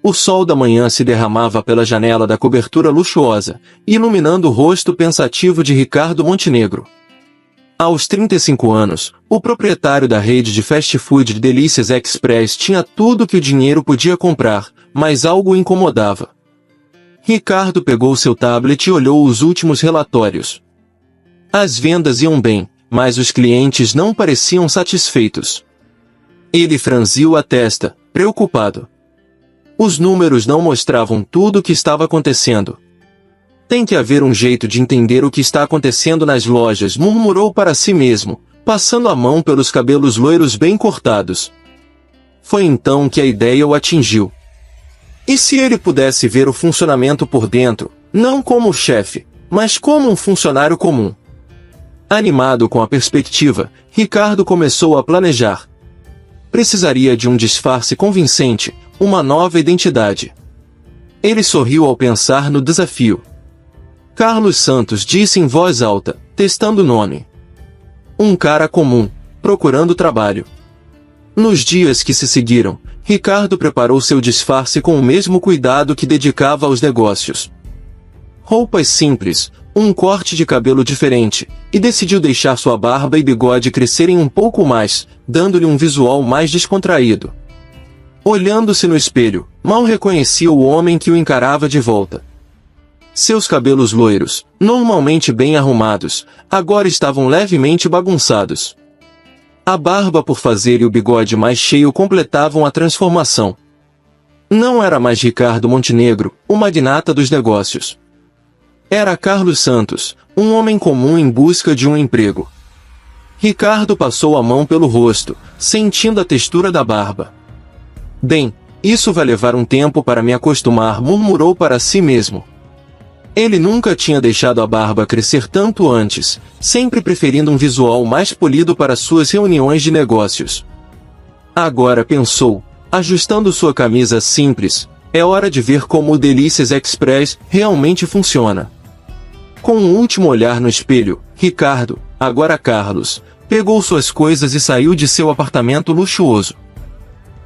O sol da manhã se derramava pela janela da cobertura luxuosa, iluminando o rosto pensativo de Ricardo Montenegro. Aos 35 anos, o proprietário da rede de fast food de Delícias Express tinha tudo que o dinheiro podia comprar, mas algo o incomodava. Ricardo pegou seu tablet e olhou os últimos relatórios. As vendas iam bem, mas os clientes não pareciam satisfeitos. Ele franziu a testa, preocupado. Os números não mostravam tudo o que estava acontecendo. Tem que haver um jeito de entender o que está acontecendo nas lojas, murmurou para si mesmo, passando a mão pelos cabelos loiros bem cortados. Foi então que a ideia o atingiu. E se ele pudesse ver o funcionamento por dentro, não como chefe, mas como um funcionário comum? Animado com a perspectiva, Ricardo começou a planejar. Precisaria de um disfarce convincente, uma nova identidade. Ele sorriu ao pensar no desafio. Carlos Santos disse em voz alta, testando o nome. Um cara comum, procurando trabalho. Nos dias que se seguiram, Ricardo preparou seu disfarce com o mesmo cuidado que dedicava aos negócios. Roupas simples, um corte de cabelo diferente, e decidiu deixar sua barba e bigode crescerem um pouco mais, dando-lhe um visual mais descontraído. Olhando-se no espelho, mal reconhecia o homem que o encarava de volta. Seus cabelos loiros, normalmente bem arrumados, agora estavam levemente bagunçados. A barba por fazer e o bigode mais cheio completavam a transformação. Não era mais Ricardo Montenegro, o magnata dos negócios. Era Carlos Santos, um homem comum em busca de um emprego. Ricardo passou a mão pelo rosto, sentindo a textura da barba. Bem, isso vai levar um tempo para me acostumar, murmurou para si mesmo. Ele nunca tinha deixado a barba crescer tanto antes, sempre preferindo um visual mais polido para suas reuniões de negócios. Agora pensou, ajustando sua camisa simples, é hora de ver como o Delícias Express realmente funciona. Com um último olhar no espelho, Ricardo, agora Carlos, pegou suas coisas e saiu de seu apartamento luxuoso.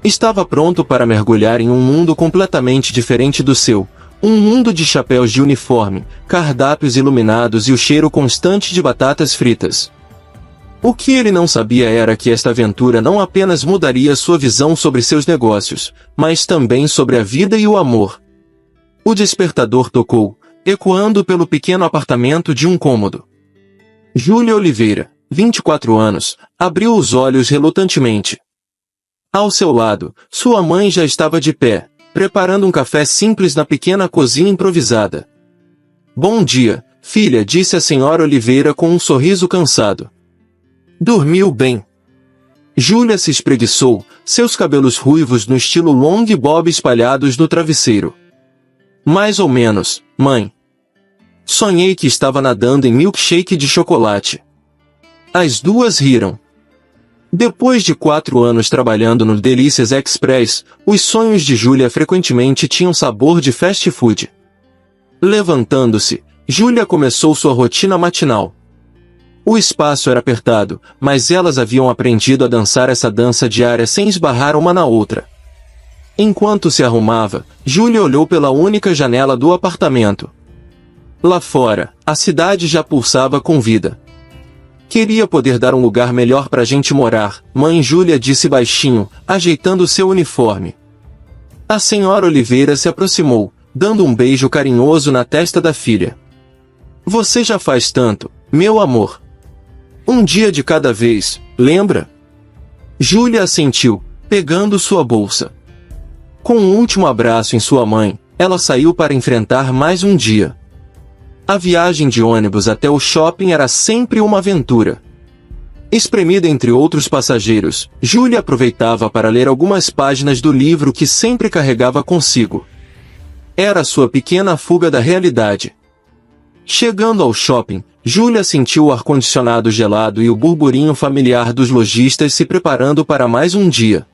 Estava pronto para mergulhar em um mundo completamente diferente do seu. Um mundo de chapéus de uniforme, cardápios iluminados e o cheiro constante de batatas fritas. O que ele não sabia era que esta aventura não apenas mudaria sua visão sobre seus negócios, mas também sobre a vida e o amor. O despertador tocou, ecoando pelo pequeno apartamento de um cômodo. Júlia Oliveira, 24 anos, abriu os olhos relutantemente. Ao seu lado, sua mãe já estava de pé, preparando um café simples na pequena cozinha improvisada. Bom dia, filha, disse a senhora Oliveira com um sorriso cansado. Dormiu bem? Júlia se espreguiçou, seus cabelos ruivos no estilo long bob espalhados no travesseiro. Mais ou menos, mãe. Sonhei que estava nadando em milkshake de chocolate. As duas riram. Depois de 4 anos trabalhando no Delícias Express, os sonhos de Júlia frequentemente tinham sabor de fast food. Levantando-se, Júlia começou sua rotina matinal. O espaço era apertado, mas elas haviam aprendido a dançar essa dança diária sem esbarrar uma na outra. Enquanto se arrumava, Júlia olhou pela única janela do apartamento. Lá fora, a cidade já pulsava com vida. Queria poder dar um lugar melhor para a gente morar, mãe Júlia disse baixinho, ajeitando seu uniforme. A senhora Oliveira se aproximou, dando um beijo carinhoso na testa da filha. Você já faz tanto, meu amor. Um dia de cada vez, lembra? Júlia assentiu, pegando sua bolsa. Com um último abraço em sua mãe, ela saiu para enfrentar mais um dia. A viagem de ônibus até o shopping era sempre uma aventura. Espremida entre outros passageiros, Júlia aproveitava para ler algumas páginas do livro que sempre carregava consigo. Era sua pequena fuga da realidade. Chegando ao shopping, Júlia sentiu o ar-condicionado gelado e o burburinho familiar dos lojistas se preparando para mais um dia.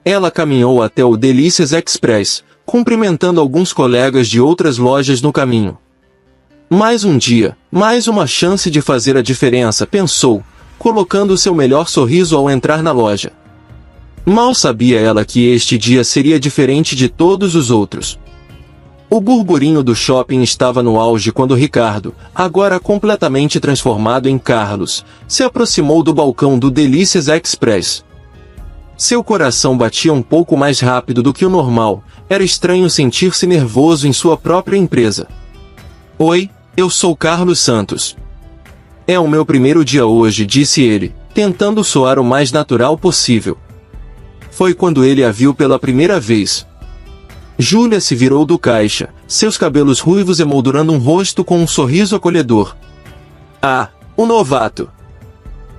Ela caminhou até o Delícias Express, cumprimentando alguns colegas de outras lojas no caminho. Mais um dia, mais uma chance de fazer a diferença, pensou, colocando seu melhor sorriso ao entrar na loja. Mal sabia ela que este dia seria diferente de todos os outros. O burburinho do shopping estava no auge quando Ricardo, agora completamente transformado em Carlos, se aproximou do balcão do Delícias Express. Seu coração batia um pouco mais rápido do que o normal, era estranho sentir-se nervoso em sua própria empresa. Oi, eu sou Carlos Santos. É o meu primeiro dia hoje, disse ele, tentando soar o mais natural possível. Foi quando ele a viu pela primeira vez. Júlia se virou do caixa, seus cabelos ruivos emoldurando um rosto com um sorriso acolhedor. Ah, o novato!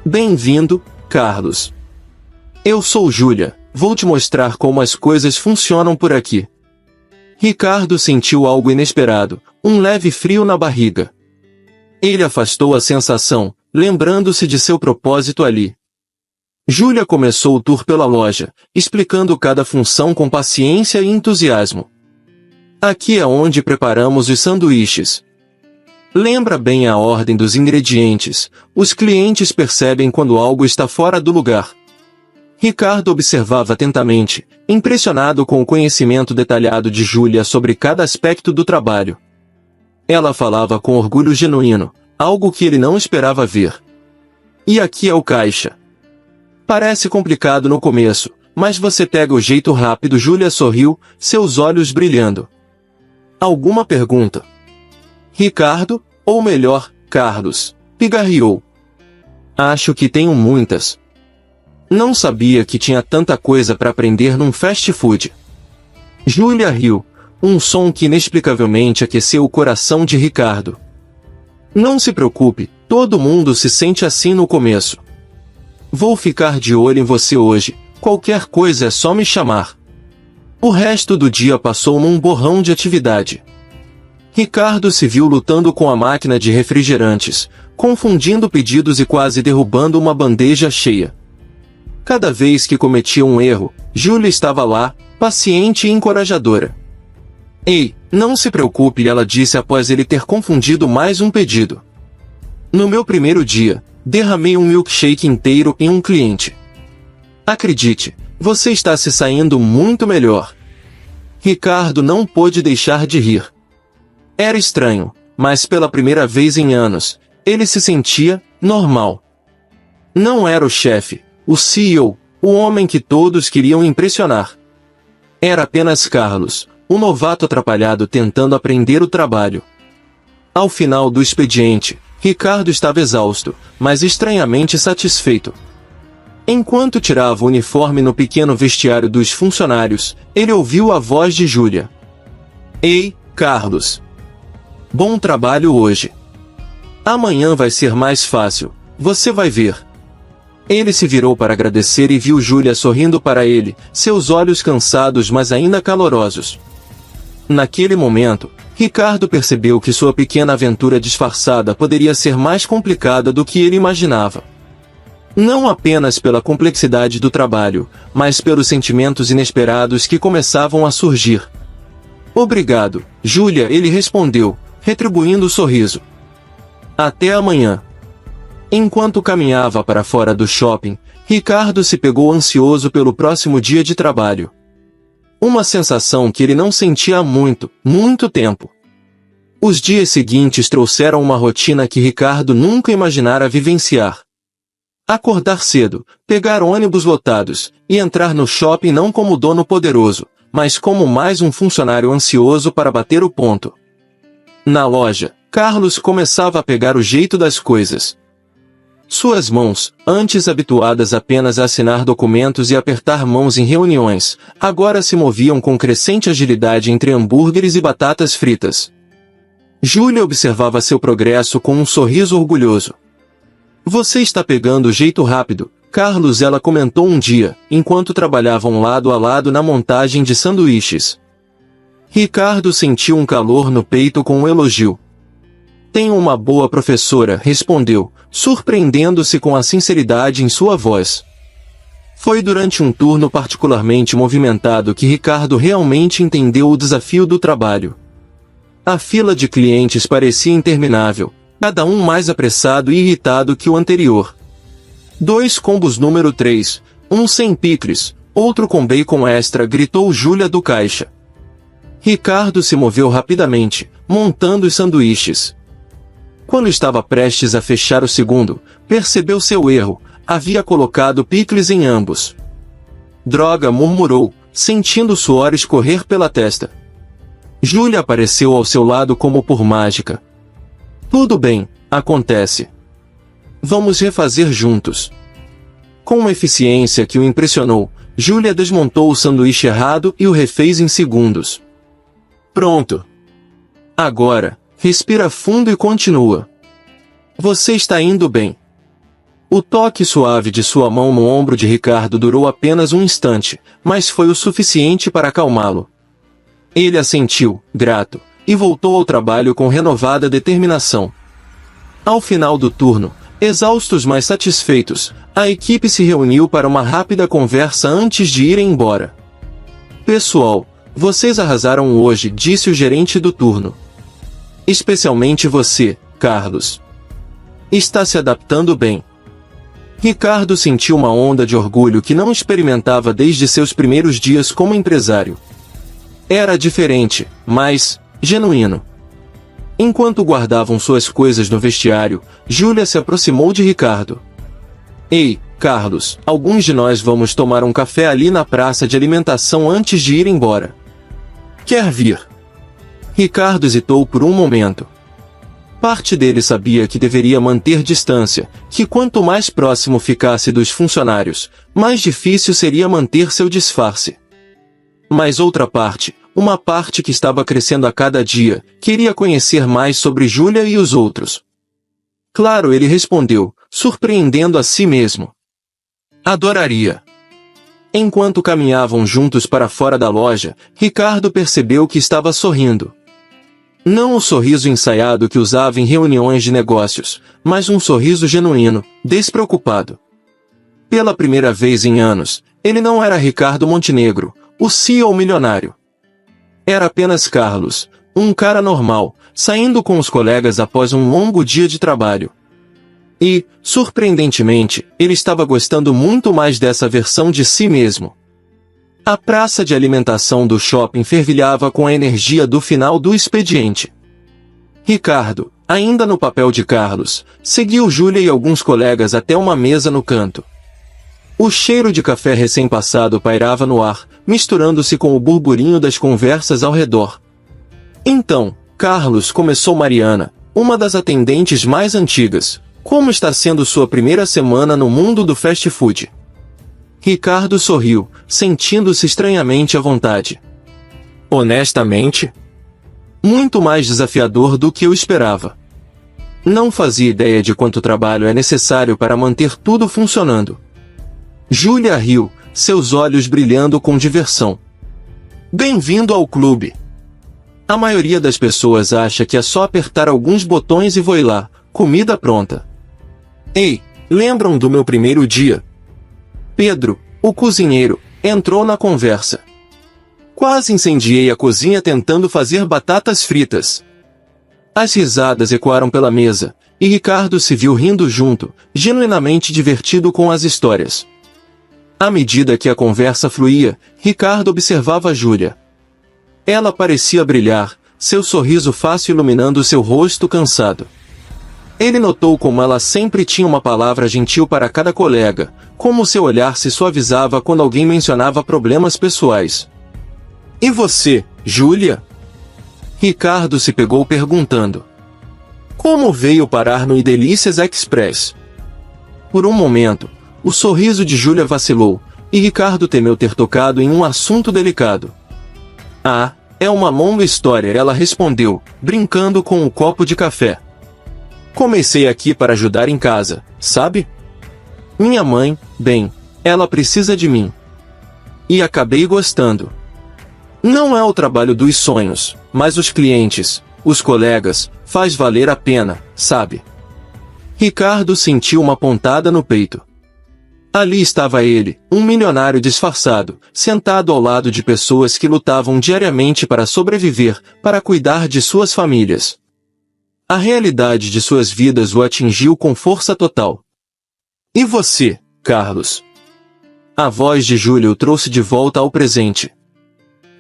Bem-vindo, Carlos. Eu sou Júlia, vou te mostrar como as coisas funcionam por aqui. Ricardo sentiu algo inesperado, um leve frio na barriga. Ele afastou a sensação, lembrando-se de seu propósito ali. Júlia começou o tour pela loja, explicando cada função com paciência e entusiasmo. Aqui é onde preparamos os sanduíches. Lembra bem a ordem dos ingredientes, os clientes percebem quando algo está fora do lugar. Ricardo observava atentamente, impressionado com o conhecimento detalhado de Júlia sobre cada aspecto do trabalho. Ela falava com orgulho genuíno, algo que ele não esperava ver. E aqui é o caixa. Parece complicado no começo, mas você pega o jeito rápido. Júlia sorriu, seus olhos brilhando. Alguma pergunta? Ricardo, ou melhor, Carlos, pigarreou. Acho que tenho muitas. Não sabia que tinha tanta coisa para aprender num fast food. Júlia riu, um som que inexplicavelmente aqueceu o coração de Ricardo. Não se preocupe, todo mundo se sente assim no começo. Vou ficar de olho em você hoje, qualquer coisa é só me chamar. O resto do dia passou num borrão de atividade. Ricardo se viu lutando com a máquina de refrigerantes, confundindo pedidos e quase derrubando uma bandeja cheia. Cada vez que cometia um erro, Júlia estava lá, paciente e encorajadora. Ei, não se preocupe, ela disse após ele ter confundido mais um pedido. No meu primeiro dia, derramei um milkshake inteiro em um cliente. Acredite, você está se saindo muito melhor. Ricardo não pôde deixar de rir. Era estranho, mas pela primeira vez em anos, ele se sentia normal. Não era o chefe, o CEO, o homem que todos queriam impressionar. Era apenas Carlos, um novato atrapalhado tentando aprender o trabalho. Ao final do expediente, Ricardo estava exausto, mas estranhamente satisfeito. Enquanto tirava o uniforme no pequeno vestiário dos funcionários, ele ouviu a voz de Júlia. Ei, Carlos. Bom trabalho hoje. Amanhã vai ser mais fácil, você vai ver. Ele se virou para agradecer e viu Júlia sorrindo para ele, seus olhos cansados mas ainda calorosos. Naquele momento, Ricardo percebeu que sua pequena aventura disfarçada poderia ser mais complicada do que ele imaginava. Não apenas pela complexidade do trabalho, mas pelos sentimentos inesperados que começavam a surgir. Obrigado, Júlia, ele respondeu, retribuindo o sorriso. Até amanhã. Enquanto caminhava para fora do shopping, Ricardo se pegou ansioso pelo próximo dia de trabalho. Uma sensação que ele não sentia há muito tempo. Os dias seguintes trouxeram uma rotina que Ricardo nunca imaginara vivenciar. Acordar cedo, pegar ônibus lotados, e entrar no shopping não como dono poderoso, mas como mais um funcionário ansioso para bater o ponto. Na loja, Carlos começava a pegar o jeito das coisas. Suas mãos, antes habituadas apenas a assinar documentos e apertar mãos em reuniões, agora se moviam com crescente agilidade entre hambúrgueres e batatas fritas. Júlia observava seu progresso com um sorriso orgulhoso. Você está pegando o jeito rápido, Carlos, ela comentou um dia, enquanto trabalhavam lado a lado na montagem de sanduíches. Ricardo sentiu um calor no peito com um elogio. Tenho uma boa professora, respondeu, surpreendendo-se com a sinceridade em sua voz. Foi durante um turno particularmente movimentado que Ricardo realmente entendeu o desafio do trabalho. A fila de clientes parecia interminável, cada um mais apressado e irritado que o anterior. 2 combos número 3, um sem picles, outro com bacon extra, gritou Júlia do caixa. Ricardo se moveu rapidamente, montando os sanduíches. Quando estava prestes a fechar o segundo, percebeu seu erro, havia colocado picles em ambos. Droga, murmurou, sentindo o suor escorrer pela testa. Júlia apareceu ao seu lado como por mágica. Tudo bem, acontece. Vamos refazer juntos. Com uma eficiência que o impressionou, Júlia desmontou o sanduíche errado e o refez em segundos. Pronto. Agora, respira fundo e continua. Você está indo bem. O toque suave de sua mão no ombro de Ricardo durou apenas um instante, mas foi o suficiente para acalmá-lo. Ele assentiu, grato, e voltou ao trabalho com renovada determinação. Ao final do turno, exaustos mas satisfeitos, a equipe se reuniu para uma rápida conversa antes de irem embora. Pessoal, vocês arrasaram hoje, disse o gerente do turno. Especialmente você, Carlos. Está se adaptando bem. Ricardo sentiu uma onda de orgulho que não experimentava desde seus primeiros dias como empresário. Era diferente, mas genuíno. Enquanto guardavam suas coisas no vestiário, Júlia se aproximou de Ricardo. Ei, Carlos, alguns de nós vamos tomar um café ali na praça de alimentação antes de ir embora. Quer vir? Ricardo hesitou por um momento. Parte dele sabia que deveria manter distância, que quanto mais próximo ficasse dos funcionários, mais difícil seria manter seu disfarce. Mas outra parte, uma parte que estava crescendo a cada dia, queria conhecer mais sobre Júlia e os outros. Claro, ele respondeu, surpreendendo a si mesmo. Adoraria. Enquanto caminhavam juntos para fora da loja, Ricardo percebeu que estava sorrindo. Não o sorriso ensaiado que usava em reuniões de negócios, mas um sorriso genuíno, despreocupado. Pela primeira vez em anos, ele não era Ricardo Montenegro, o CEO milionário. Era apenas Carlos, um cara normal, saindo com os colegas após um longo dia de trabalho. E, surpreendentemente, ele estava gostando muito mais dessa versão de si mesmo. A praça de alimentação do shopping fervilhava com a energia do final do expediente. Ricardo, ainda no papel de Carlos, seguiu Júlia e alguns colegas até uma mesa no canto. O cheiro de café recém-passado pairava no ar, misturando-se com o burburinho das conversas ao redor. Então, Carlos, começou Mariana, uma das atendentes mais antigas. Como está sendo sua primeira semana no mundo do fast food? Ricardo sorriu, sentindo-se estranhamente à vontade. Honestamente, muito mais desafiador do que eu esperava. Não fazia ideia de quanto trabalho é necessário para manter tudo funcionando. Júlia riu, seus olhos brilhando com diversão. Bem-vindo ao clube. A maioria das pessoas acha que é só apertar alguns botões e voe lá, comida pronta. Ei, lembram do meu primeiro dia? Pedro, o cozinheiro, entrou na conversa. Quase incendiei a cozinha tentando fazer batatas fritas. As risadas ecoaram pela mesa, e Ricardo se viu rindo junto, genuinamente divertido com as histórias. À medida que a conversa fluía, Ricardo observava Júlia. Ela parecia brilhar, seu sorriso fácil iluminando seu rosto cansado. Ele notou como ela sempre tinha uma palavra gentil para cada colega, como seu olhar se suavizava quando alguém mencionava problemas pessoais. E você, Júlia? Ricardo se pegou perguntando. Como veio parar no Delícias Express? Por um momento, o sorriso de Júlia vacilou, e Ricardo temeu ter tocado em um assunto delicado. Ah, é uma longa história, ela respondeu, brincando com o copo de café. Comecei aqui para ajudar em casa, sabe? Minha mãe, bem, ela precisa de mim. E acabei gostando. Não é o trabalho dos sonhos, mas os clientes, os colegas, faz valer a pena, sabe? Ricardo sentiu uma pontada no peito. Ali estava ele, um milionário disfarçado, sentado ao lado de pessoas que lutavam diariamente para sobreviver, para cuidar de suas famílias. A realidade de suas vidas o atingiu com força total. E você, Carlos? a voz de Júlia o trouxe de volta ao presente.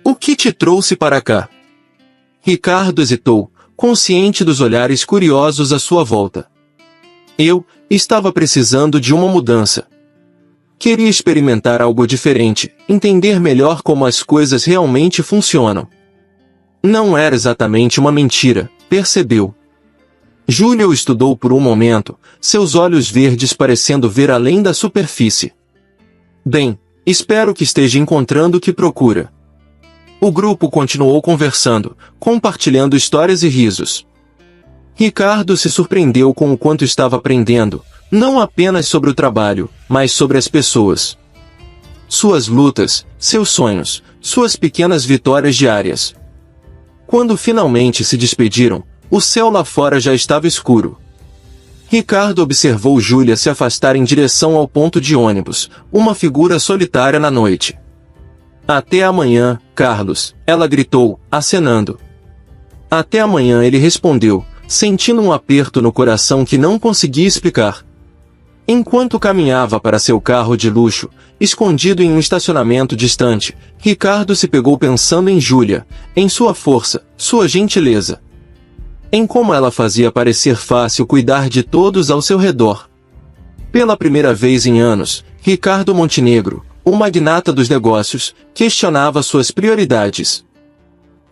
O que te trouxe para cá? Ricardo hesitou, consciente dos olhares curiosos à sua volta. Eu estava precisando de uma mudança. Queria experimentar algo diferente, entender melhor como as coisas realmente funcionam. Não era exatamente uma mentira, percebeu. Júlia o estudou por um momento, seus olhos verdes parecendo ver além da superfície. Bem, espero que esteja encontrando o que procura. O grupo continuou conversando, compartilhando histórias e risos. Ricardo se surpreendeu com o quanto estava aprendendo, não apenas sobre o trabalho, mas sobre as pessoas. Suas lutas, seus sonhos, suas pequenas vitórias diárias. Quando finalmente se despediram, o céu lá fora já estava escuro. Ricardo observou Júlia se afastar em direção ao ponto de ônibus, uma figura solitária na noite. Até amanhã, Carlos, ela gritou, acenando. Até amanhã, ele respondeu, sentindo um aperto no coração que não conseguia explicar. Enquanto caminhava para seu carro de luxo, escondido em um estacionamento distante, Ricardo se pegou pensando em Júlia, em sua força, sua gentileza. Em como ela fazia parecer fácil cuidar de todos ao seu redor. Pela primeira vez em anos, Ricardo Montenegro, o magnata dos negócios, questionava suas prioridades.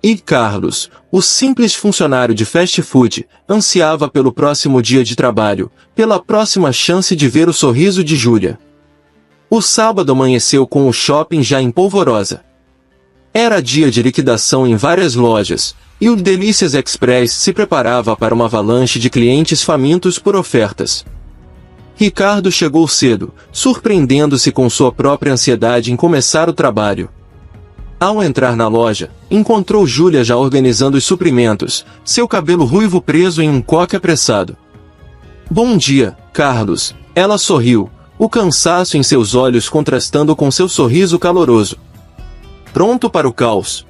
E Carlos, o simples funcionário de fast food, ansiava pelo próximo dia de trabalho, pela próxima chance de ver o sorriso de Júlia. O sábado amanheceu com o shopping já em polvorosa. Era dia de liquidação em várias lojas, e o Delícias Express se preparava para uma avalanche de clientes famintos por ofertas. Ricardo chegou cedo, surpreendendo-se com sua própria ansiedade em começar o trabalho. Ao entrar na loja, encontrou Júlia já organizando os suprimentos, seu cabelo ruivo preso em um coque apressado. Bom dia, Carlos, ela sorriu, o cansaço em seus olhos contrastando com seu sorriso caloroso. Pronto para o caos?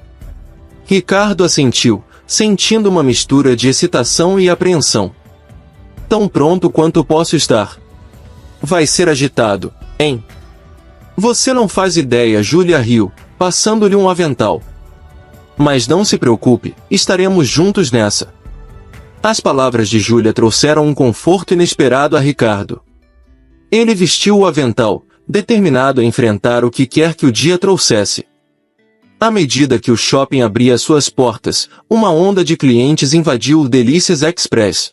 Ricardo assentiu, sentindo uma mistura de excitação e apreensão. Tão pronto quanto posso estar. Vai ser agitado, hein? Você não faz ideia, Júlia riu, passando-lhe um avental. Mas não se preocupe, estaremos juntos nessa. As palavras de Júlia trouxeram um conforto inesperado a Ricardo. Ele vestiu o avental, determinado a enfrentar o que quer que o dia trouxesse. À medida que o shopping abria suas portas, uma onda de clientes invadiu o Delícias Express.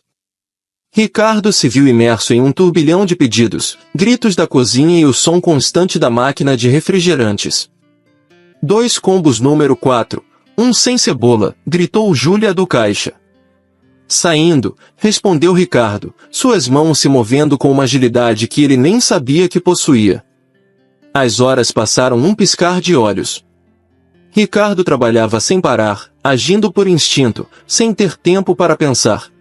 Ricardo se viu imerso em um turbilhão de pedidos, gritos da cozinha e o som constante da máquina de refrigerantes. 2 combos número 4, um sem cebola, gritou Júlia do caixa. Saindo, respondeu Ricardo, suas mãos se movendo com uma agilidade que ele nem sabia que possuía. As horas passaram num piscar de olhos. Ricardo trabalhava sem parar, agindo por instinto, sem ter tempo para pensar.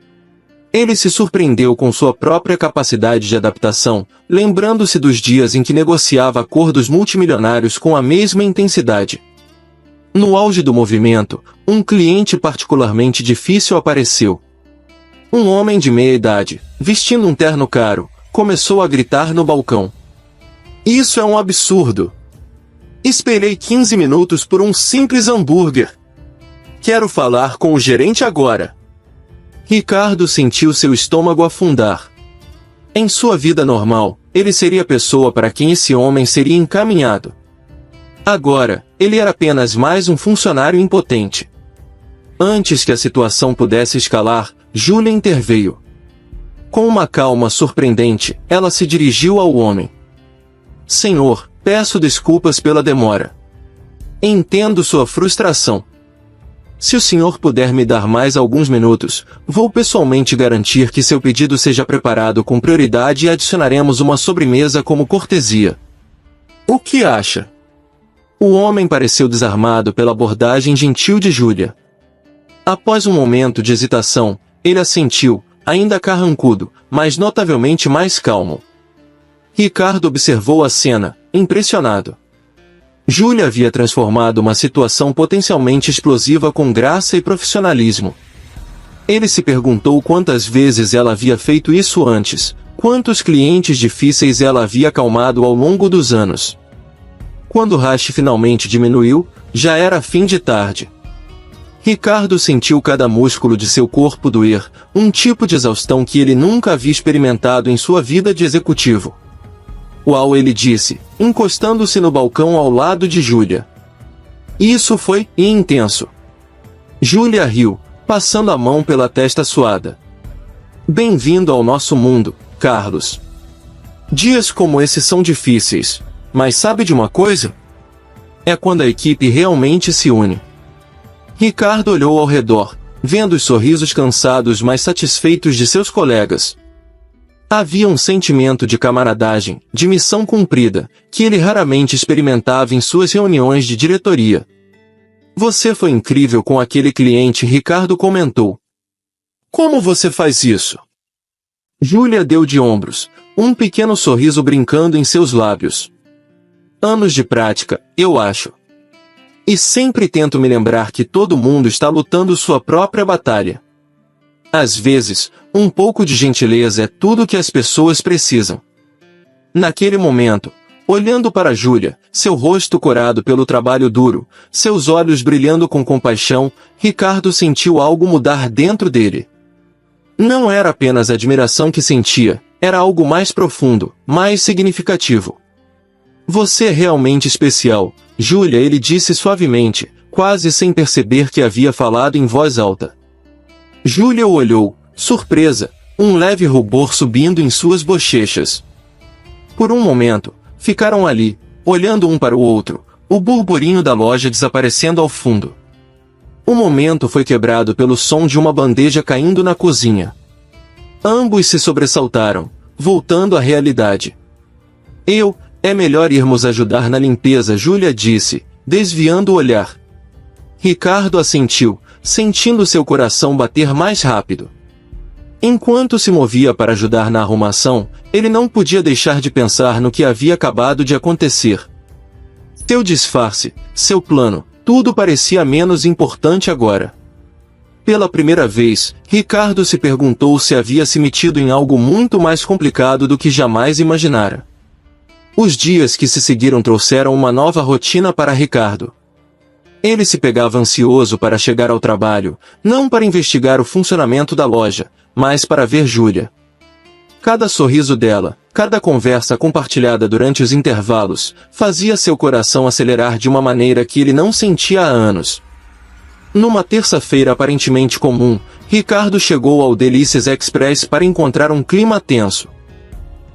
Ele se surpreendeu com sua própria capacidade de adaptação, lembrando-se dos dias em que negociava acordos multimilionários com a mesma intensidade. No auge do movimento, um cliente particularmente difícil apareceu. Um homem de meia idade, vestindo um terno caro, começou a gritar no balcão. Isso é um absurdo! Esperei 15 minutos por um simples hambúrguer. Quero falar com o gerente agora. Ricardo sentiu seu estômago afundar. Em sua vida normal, ele seria a pessoa para quem esse homem seria encaminhado. Agora, ele era apenas mais um funcionário impotente. Antes que a situação pudesse escalar, Júlia interveio. Com uma calma surpreendente, ela se dirigiu ao homem. Senhor, peço desculpas pela demora. Entendo sua frustração. Se o senhor puder me dar mais alguns minutos, vou pessoalmente garantir que seu pedido seja preparado com prioridade e adicionaremos uma sobremesa como cortesia. O que acha? O homem pareceu desarmado pela abordagem gentil de Júlia. Após um momento de hesitação, ele assentiu, ainda carrancudo, mas notavelmente mais calmo. Ricardo observou a cena, impressionado. Júlia havia transformado uma situação potencialmente explosiva com graça e profissionalismo. Ele se perguntou quantas vezes ela havia feito isso antes, quantos clientes difíceis ela havia acalmado ao longo dos anos. Quando o raste finalmente diminuiu, já era fim de tarde. Ricardo sentiu cada músculo de seu corpo doer, um tipo de exaustão que ele nunca havia experimentado em sua vida de executivo. Uau, ele disse, encostando-se no balcão ao lado de Júlia. Isso foi intenso. Júlia riu, passando a mão pela testa suada. Bem-vindo ao nosso mundo, Carlos. Dias como esse são difíceis, mas sabe de uma coisa? É quando a equipe realmente se une. Ricardo olhou ao redor, vendo os sorrisos cansados mas satisfeitos de seus colegas. Havia um sentimento de camaradagem, de missão cumprida, que ele raramente experimentava em suas reuniões de diretoria. Você foi incrível com aquele cliente, Ricardo comentou. Como você faz isso? Júlia deu de ombros, um pequeno sorriso brincando em seus lábios. Anos de prática, eu acho. E sempre tento me lembrar que todo mundo está lutando sua própria batalha. Às vezes, um pouco de gentileza é tudo que as pessoas precisam. Naquele momento, olhando para Júlia, seu rosto corado pelo trabalho duro, seus olhos brilhando com compaixão, Ricardo sentiu algo mudar dentro dele. Não era apenas admiração que sentia, era algo mais profundo, mais significativo. Você é realmente especial, Júlia, ele disse suavemente, quase sem perceber que havia falado em voz alta. Júlia o olhou, surpresa, um leve rubor subindo em suas bochechas. Por um momento, ficaram ali, olhando um para o outro, o burburinho da loja desaparecendo ao fundo. O momento foi quebrado pelo som de uma bandeja caindo na cozinha. Ambos se sobressaltaram, voltando à realidade. É melhor irmos ajudar na limpeza, Júlia disse, desviando o olhar. Ricardo assentiu, sentindo seu coração bater mais rápido. Enquanto se movia para ajudar na arrumação, ele não podia deixar de pensar no que havia acabado de acontecer. Seu disfarce, seu plano, tudo parecia menos importante agora. Pela primeira vez, Ricardo se perguntou se havia se metido em algo muito mais complicado do que jamais imaginara. Os dias que se seguiram trouxeram uma nova rotina para Ricardo. Ele se pegava ansioso para chegar ao trabalho, não para investigar o funcionamento da loja, mas para ver Júlia. Cada sorriso dela, cada conversa compartilhada durante os intervalos, fazia seu coração acelerar de uma maneira que ele não sentia há anos. Numa terça-feira aparentemente comum, Ricardo chegou ao Delicias Express para encontrar um clima tenso.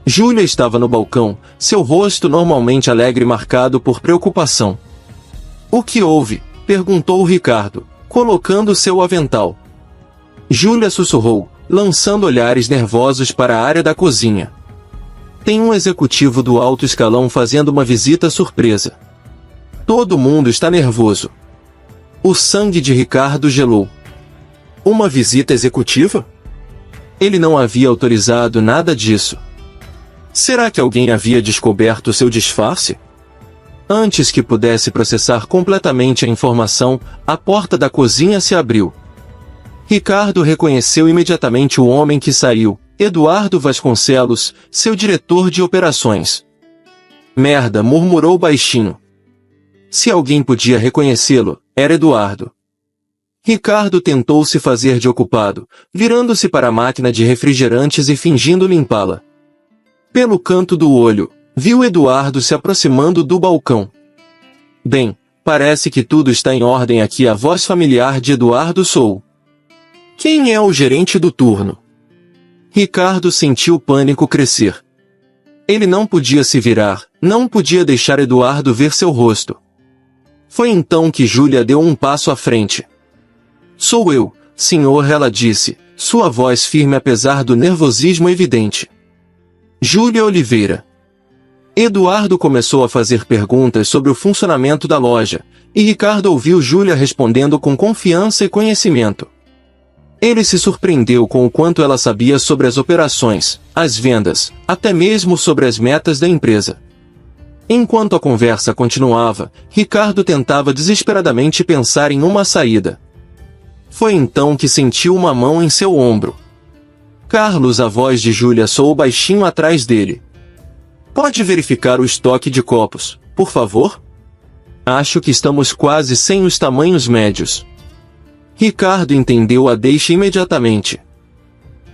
Júlia estava no balcão, seu rosto normalmente alegre marcado por preocupação. O que houve? Perguntou Ricardo, colocando seu avental. Júlia sussurrou, lançando olhares nervosos para a área da cozinha. Tem um executivo do alto escalão fazendo uma visita surpresa. Todo mundo está nervoso. O sangue de Ricardo gelou. Uma visita executiva? Ele não havia autorizado nada disso. Será que alguém havia descoberto seu disfarce? Antes que pudesse processar completamente a informação, a porta da cozinha se abriu. Ricardo reconheceu imediatamente o homem que saiu, Eduardo Vasconcelos, seu diretor de operações. Merda, murmurou baixinho. Se alguém podia reconhecê-lo, era Eduardo. Ricardo tentou se fazer de ocupado, virando-se para a máquina de refrigerantes e fingindo limpá-la. Pelo canto do olho, viu Eduardo se aproximando do balcão. Bem, parece que tudo está em ordem aqui. A voz familiar de Eduardo soou. Quem é o gerente do turno? Ricardo sentiu o pânico crescer. Ele não podia se virar, não podia deixar Eduardo ver seu rosto. Foi então que Júlia deu um passo à frente. Sou eu, senhor, ela disse, sua voz firme apesar do nervosismo evidente. Júlia Oliveira. Eduardo começou a fazer perguntas sobre o funcionamento da loja, e Ricardo ouviu Júlia respondendo com confiança e conhecimento. Ele se surpreendeu com o quanto ela sabia sobre as operações, as vendas, até mesmo sobre as metas da empresa. Enquanto a conversa continuava, Ricardo tentava desesperadamente pensar em uma saída. Foi então que sentiu uma mão em seu ombro. Carlos, a voz de Júlia soou baixinho atrás dele. Pode verificar o estoque de copos, por favor? Acho que estamos quase sem os tamanhos médios. Ricardo entendeu a deixa imediatamente.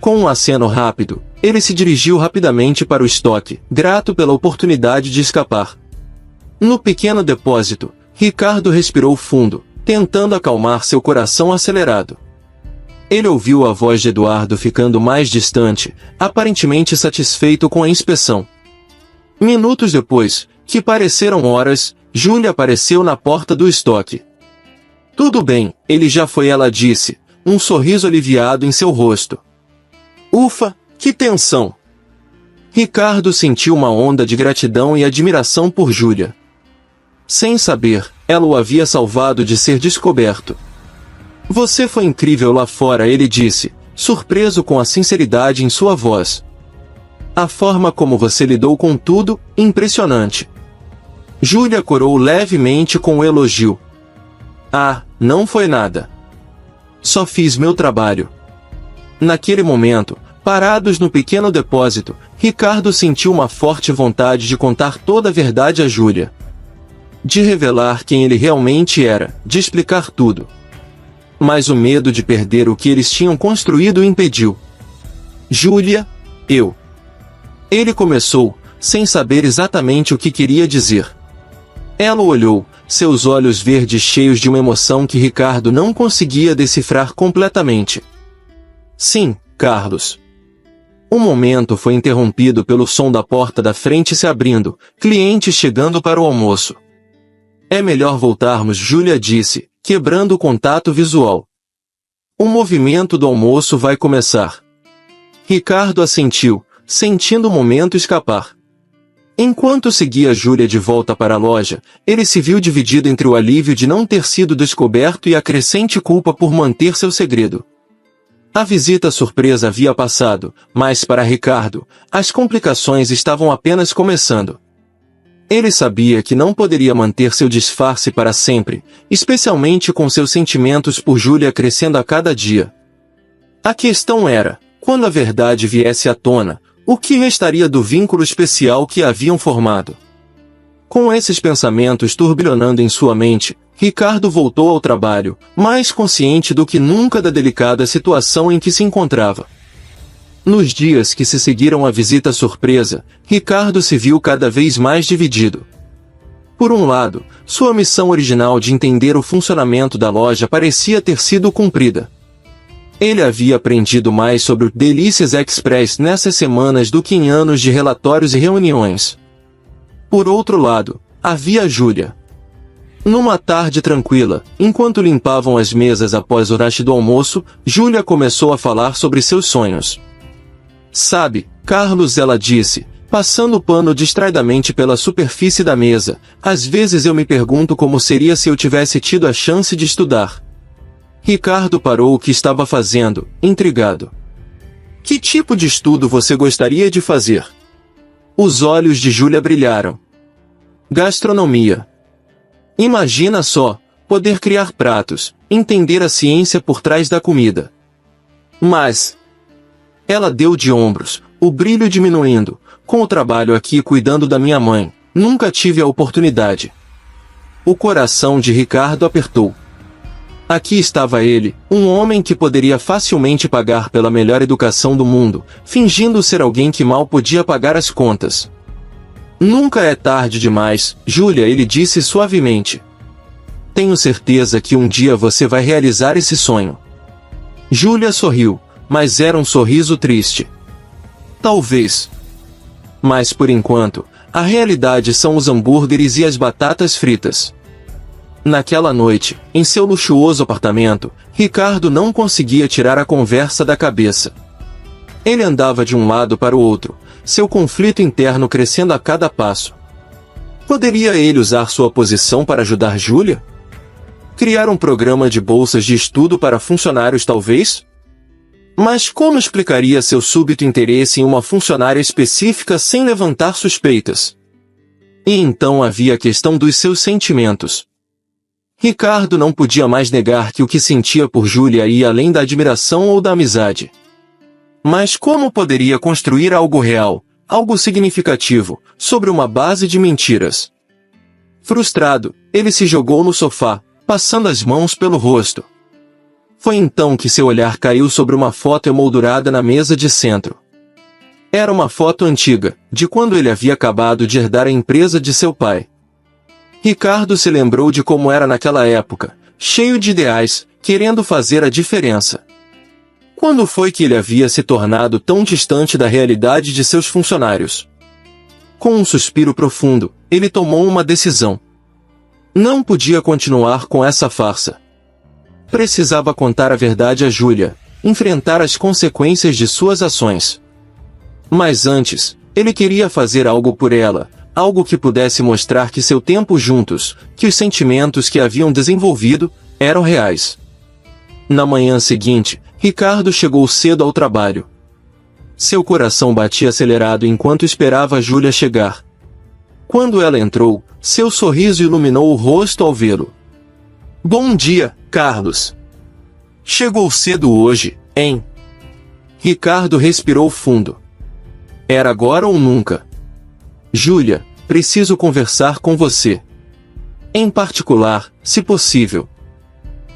Com um aceno rápido, ele se dirigiu rapidamente para o estoque, grato pela oportunidade de escapar. No pequeno depósito, Ricardo respirou fundo, tentando acalmar seu coração acelerado. Ele ouviu a voz de Eduardo ficando mais distante, aparentemente satisfeito com a inspeção. Minutos depois, que pareceram horas, Júlia apareceu na porta do estoque. Tudo bem, ele já foi, ela disse, um sorriso aliviado em seu rosto. Ufa, que tensão! Ricardo sentiu uma onda de gratidão e admiração por Júlia. Sem saber, ela o havia salvado de ser descoberto. Você foi incrível lá fora, ele disse, surpreso com a sinceridade em sua voz. A forma como você lidou com tudo, impressionante. Júlia corou levemente com o elogio. Ah, não foi nada. Só fiz meu trabalho. Naquele momento, parados no pequeno depósito, Ricardo sentiu uma forte vontade de contar toda a verdade a Júlia. De revelar quem ele realmente era, de explicar tudo. Mas o medo de perder o que eles tinham construído o impediu. Júlia, eu. Ele começou, sem saber exatamente o que queria dizer. Ela o olhou, seus olhos verdes cheios de uma emoção que Ricardo não conseguia decifrar completamente. Sim, Carlos. O momento foi interrompido pelo som da porta da frente se abrindo, clientes chegando para o almoço. É melhor voltarmos, Júlia disse, quebrando o contato visual. O movimento do almoço vai começar. Ricardo assentiu, sentindo o momento escapar. Enquanto seguia Júlia de volta para a loja, ele se viu dividido entre o alívio de não ter sido descoberto e a crescente culpa por manter seu segredo. A visita surpresa havia passado, mas para Ricardo, as complicações estavam apenas começando. Ele sabia que não poderia manter seu disfarce para sempre, especialmente com seus sentimentos por Júlia crescendo a cada dia. A questão era, quando a verdade viesse à tona, o que restaria do vínculo especial que haviam formado? Com esses pensamentos turbilhonando em sua mente, Ricardo voltou ao trabalho, mais consciente do que nunca da delicada situação em que se encontrava. Nos dias que se seguiram à visita surpresa, Ricardo se viu cada vez mais dividido. Por um lado, sua missão original de entender o funcionamento da loja parecia ter sido cumprida. Ele havia aprendido mais sobre o Delícias Express nessas semanas do que em anos de relatórios e reuniões. Por outro lado, havia Júlia. Numa tarde tranquila, enquanto limpavam as mesas após o rush do almoço, Júlia começou a falar sobre seus sonhos. Sabe, Carlos, ela disse, passando o pano distraidamente pela superfície da mesa, às vezes eu me pergunto como seria se eu tivesse tido a chance de estudar. Ricardo parou o que estava fazendo, intrigado. Que tipo de estudo você gostaria de fazer? Os olhos de Júlia brilharam. Gastronomia. Imagina só, poder criar pratos, entender a ciência por trás da comida. Mas... Ela deu de ombros, o brilho diminuindo. Com o trabalho aqui cuidando da minha mãe, nunca tive a oportunidade. O coração de Ricardo apertou. Aqui estava ele, um homem que poderia facilmente pagar pela melhor educação do mundo, fingindo ser alguém que mal podia pagar as contas. Nunca é tarde demais, Júlia, ele disse suavemente. Tenho certeza que um dia você vai realizar esse sonho. Júlia sorriu, mas era um sorriso triste. Talvez. Mas por enquanto, a realidade são os hambúrgueres e as batatas fritas. Naquela noite, em seu luxuoso apartamento, Ricardo não conseguia tirar a conversa da cabeça. Ele andava de um lado para o outro, seu conflito interno crescendo a cada passo. Poderia ele usar sua posição para ajudar Júlia? Criar um programa de bolsas de estudo para funcionários talvez? Mas como explicaria seu súbito interesse em uma funcionária específica sem levantar suspeitas? E então havia a questão dos seus sentimentos. Ricardo não podia mais negar que o que sentia por Júlia ia além da admiração ou da amizade. Mas como poderia construir algo real, algo significativo, sobre uma base de mentiras? Frustrado, ele se jogou no sofá, passando as mãos pelo rosto. Foi então que seu olhar caiu sobre uma foto emoldurada na mesa de centro. Era uma foto antiga, de quando ele havia acabado de herdar a empresa de seu pai. Ricardo se lembrou de como era naquela época, cheio de ideais, querendo fazer a diferença. Quando foi que ele havia se tornado tão distante da realidade de seus funcionários? Com um suspiro profundo, ele tomou uma decisão. Não podia continuar com essa farsa. Precisava contar a verdade a Júlia, enfrentar as consequências de suas ações. Mas antes, ele queria fazer algo por ela, algo que pudesse mostrar que seu tempo juntos, que os sentimentos que haviam desenvolvido, eram reais. Na manhã seguinte, Ricardo chegou cedo ao trabalho. Seu coração batia acelerado enquanto esperava Júlia chegar. Quando ela entrou, seu sorriso iluminou o rosto ao vê-lo. Bom dia, Carlos. Chegou cedo hoje, hein? Ricardo respirou fundo. Era agora ou nunca. Júlia, preciso conversar com você. Em particular, se possível.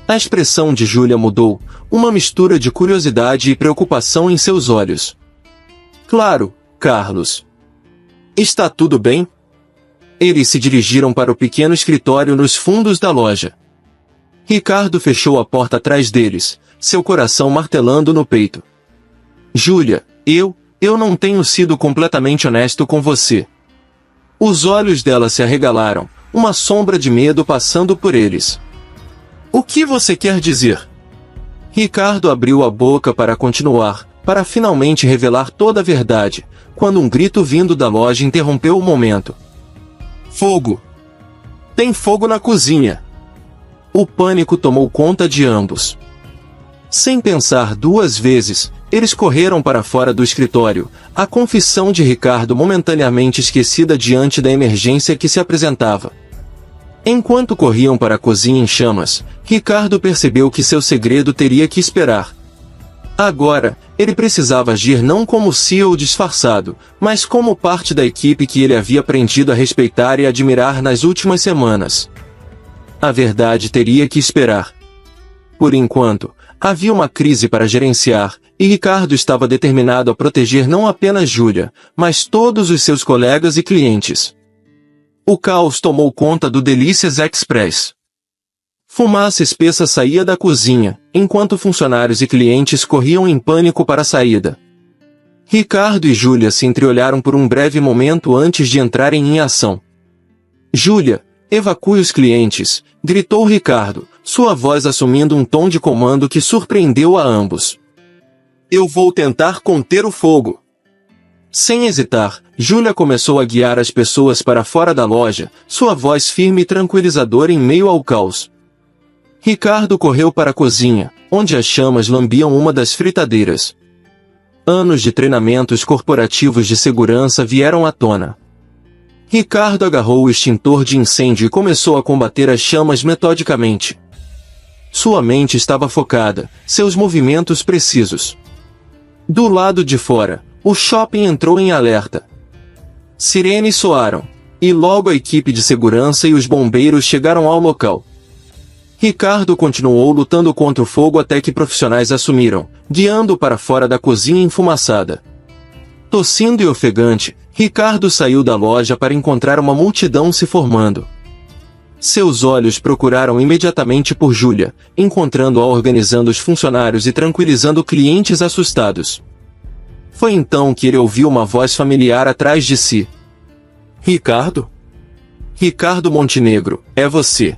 A expressão de Júlia mudou, uma mistura de curiosidade e preocupação em seus olhos. Claro, Carlos. Está tudo bem? Eles se dirigiram para o pequeno escritório nos fundos da loja. Ricardo fechou a porta atrás deles, seu coração martelando no peito. Júlia, eu não tenho sido completamente honesto com você. Os olhos dela se arregalaram, uma sombra de medo passando por eles. O que você quer dizer? Ricardo abriu a boca para continuar, para finalmente revelar toda a verdade, quando um grito vindo da loja interrompeu o momento. Fogo! Tem fogo na cozinha! O pânico tomou conta de ambos. Sem pensar duas vezes, eles correram para fora do escritório, a confissão de Ricardo momentaneamente esquecida diante da emergência que se apresentava. Enquanto corriam para a cozinha em chamas, Ricardo percebeu que seu segredo teria que esperar. Agora, ele precisava agir não como CEO disfarçado, mas como parte da equipe que ele havia aprendido a respeitar e admirar nas últimas semanas. A verdade teria que esperar. Por enquanto, havia uma crise para gerenciar, e Ricardo estava determinado a proteger não apenas Júlia, mas todos os seus colegas e clientes. O caos tomou conta do Delícias Express. Fumaça espessa saía da cozinha, enquanto funcionários e clientes corriam em pânico para a saída. Ricardo e Júlia se entreolharam por um breve momento antes de entrarem em ação. Júlia, evacue os clientes, gritou Ricardo, sua voz assumindo um tom de comando que surpreendeu a ambos. Eu vou tentar conter o fogo. Sem hesitar, Júlia começou a guiar as pessoas para fora da loja, sua voz firme e tranquilizadora em meio ao caos. Ricardo correu para a cozinha, onde as chamas lambiam uma das fritadeiras. Anos de treinamentos corporativos de segurança vieram à tona. Ricardo agarrou o extintor de incêndio e começou a combater as chamas metodicamente. Sua mente estava focada, seus movimentos precisos. Do lado de fora, o shopping entrou em alerta. Sirenes soaram, e logo a equipe de segurança e os bombeiros chegaram ao local. Ricardo continuou lutando contra o fogo até que profissionais assumiram, guiando-o para fora da cozinha enfumaçada. Tossindo e ofegante, Ricardo saiu da loja para encontrar uma multidão se formando. Seus olhos procuraram imediatamente por Júlia, encontrando-a organizando os funcionários e tranquilizando clientes assustados. Foi então que ele ouviu uma voz familiar atrás de si. Ricardo? Ricardo Montenegro, é você.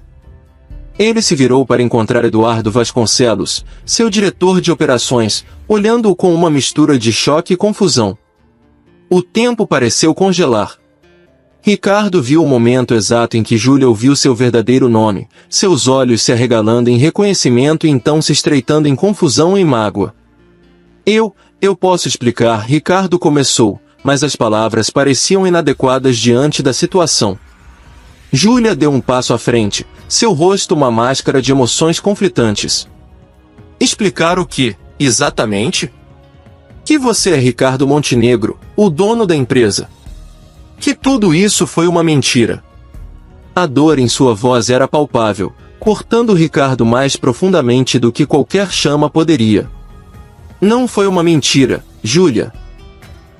Ele se virou para encontrar Eduardo Vasconcelos, seu diretor de operações, olhando-o com uma mistura de choque e confusão. O tempo pareceu congelar. Ricardo viu o momento exato em que Júlia ouviu seu verdadeiro nome, seus olhos se arregalando em reconhecimento e então se estreitando em confusão e mágoa. Eu posso explicar, Ricardo começou, mas as palavras pareciam inadequadas diante da situação. Júlia deu um passo à frente, seu rosto uma máscara de emoções conflitantes. Explicar o que, exatamente? Que você é Ricardo Montenegro, o dono da empresa. Que tudo isso foi uma mentira. A dor em sua voz era palpável, cortando Ricardo mais profundamente do que qualquer chama poderia. Não foi uma mentira, Júlia.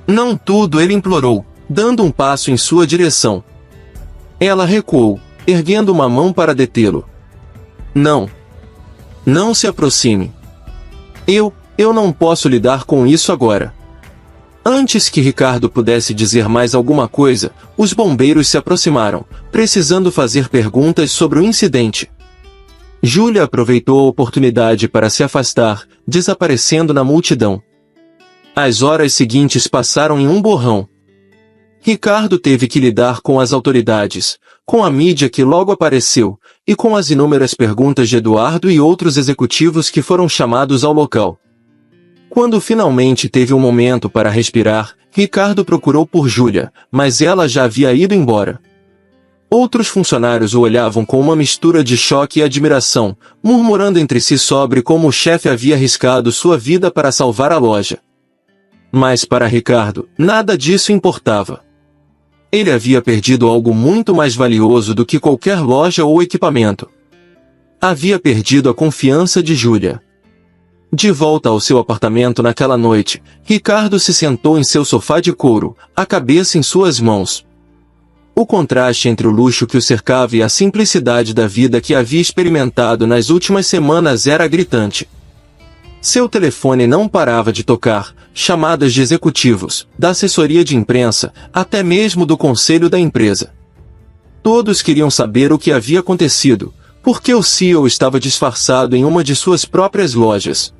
Não tudo, ele implorou, dando um passo em sua direção. Ela recuou, erguendo uma mão para detê-lo. Não. Não se aproxime. Eu não posso lidar com isso agora. Antes que Ricardo pudesse dizer mais alguma coisa, os bombeiros se aproximaram, precisando fazer perguntas sobre o incidente. Júlia aproveitou a oportunidade para se afastar, desaparecendo na multidão. As horas seguintes passaram em um borrão. Ricardo teve que lidar com as autoridades, com a mídia que logo apareceu, e com as inúmeras perguntas de Eduardo e outros executivos que foram chamados ao local. Quando finalmente teve um momento para respirar, Ricardo procurou por Júlia, mas ela já havia ido embora. Outros funcionários o olhavam com uma mistura de choque e admiração, murmurando entre si sobre como o chefe havia arriscado sua vida para salvar a loja. Mas para Ricardo, nada disso importava. Ele havia perdido algo muito mais valioso do que qualquer loja ou equipamento. Havia perdido a confiança de Júlia. De volta ao seu apartamento naquela noite, Ricardo se sentou em seu sofá de couro, a cabeça em suas mãos. O contraste entre o luxo que o cercava e a simplicidade da vida que havia experimentado nas últimas semanas era gritante. Seu telefone não parava de tocar, chamadas de executivos, da assessoria de imprensa, até mesmo do conselho da empresa. Todos queriam saber o que havia acontecido, porque o CEO estava disfarçado em uma de suas próprias lojas.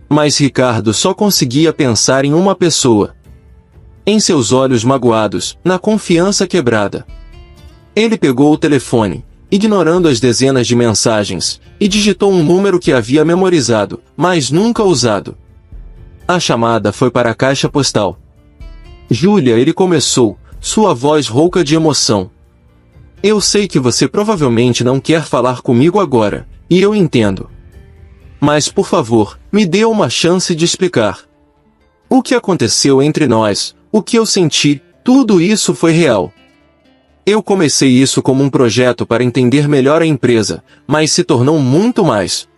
Mas Ricardo só conseguia pensar em uma pessoa. Em seus olhos magoados, na confiança quebrada. Ele pegou o telefone, ignorando as dezenas de mensagens, e digitou um número que havia memorizado, mas nunca usado. A chamada foi para a caixa postal. Júlia, ele começou, sua voz rouca de emoção. Eu sei que você provavelmente não quer falar comigo agora, e eu entendo. Mas por favor, me dê uma chance de explicar. O que aconteceu entre nós, o que eu senti, tudo isso foi real. Eu comecei isso como um projeto para entender melhor a empresa, mas se tornou muito mais.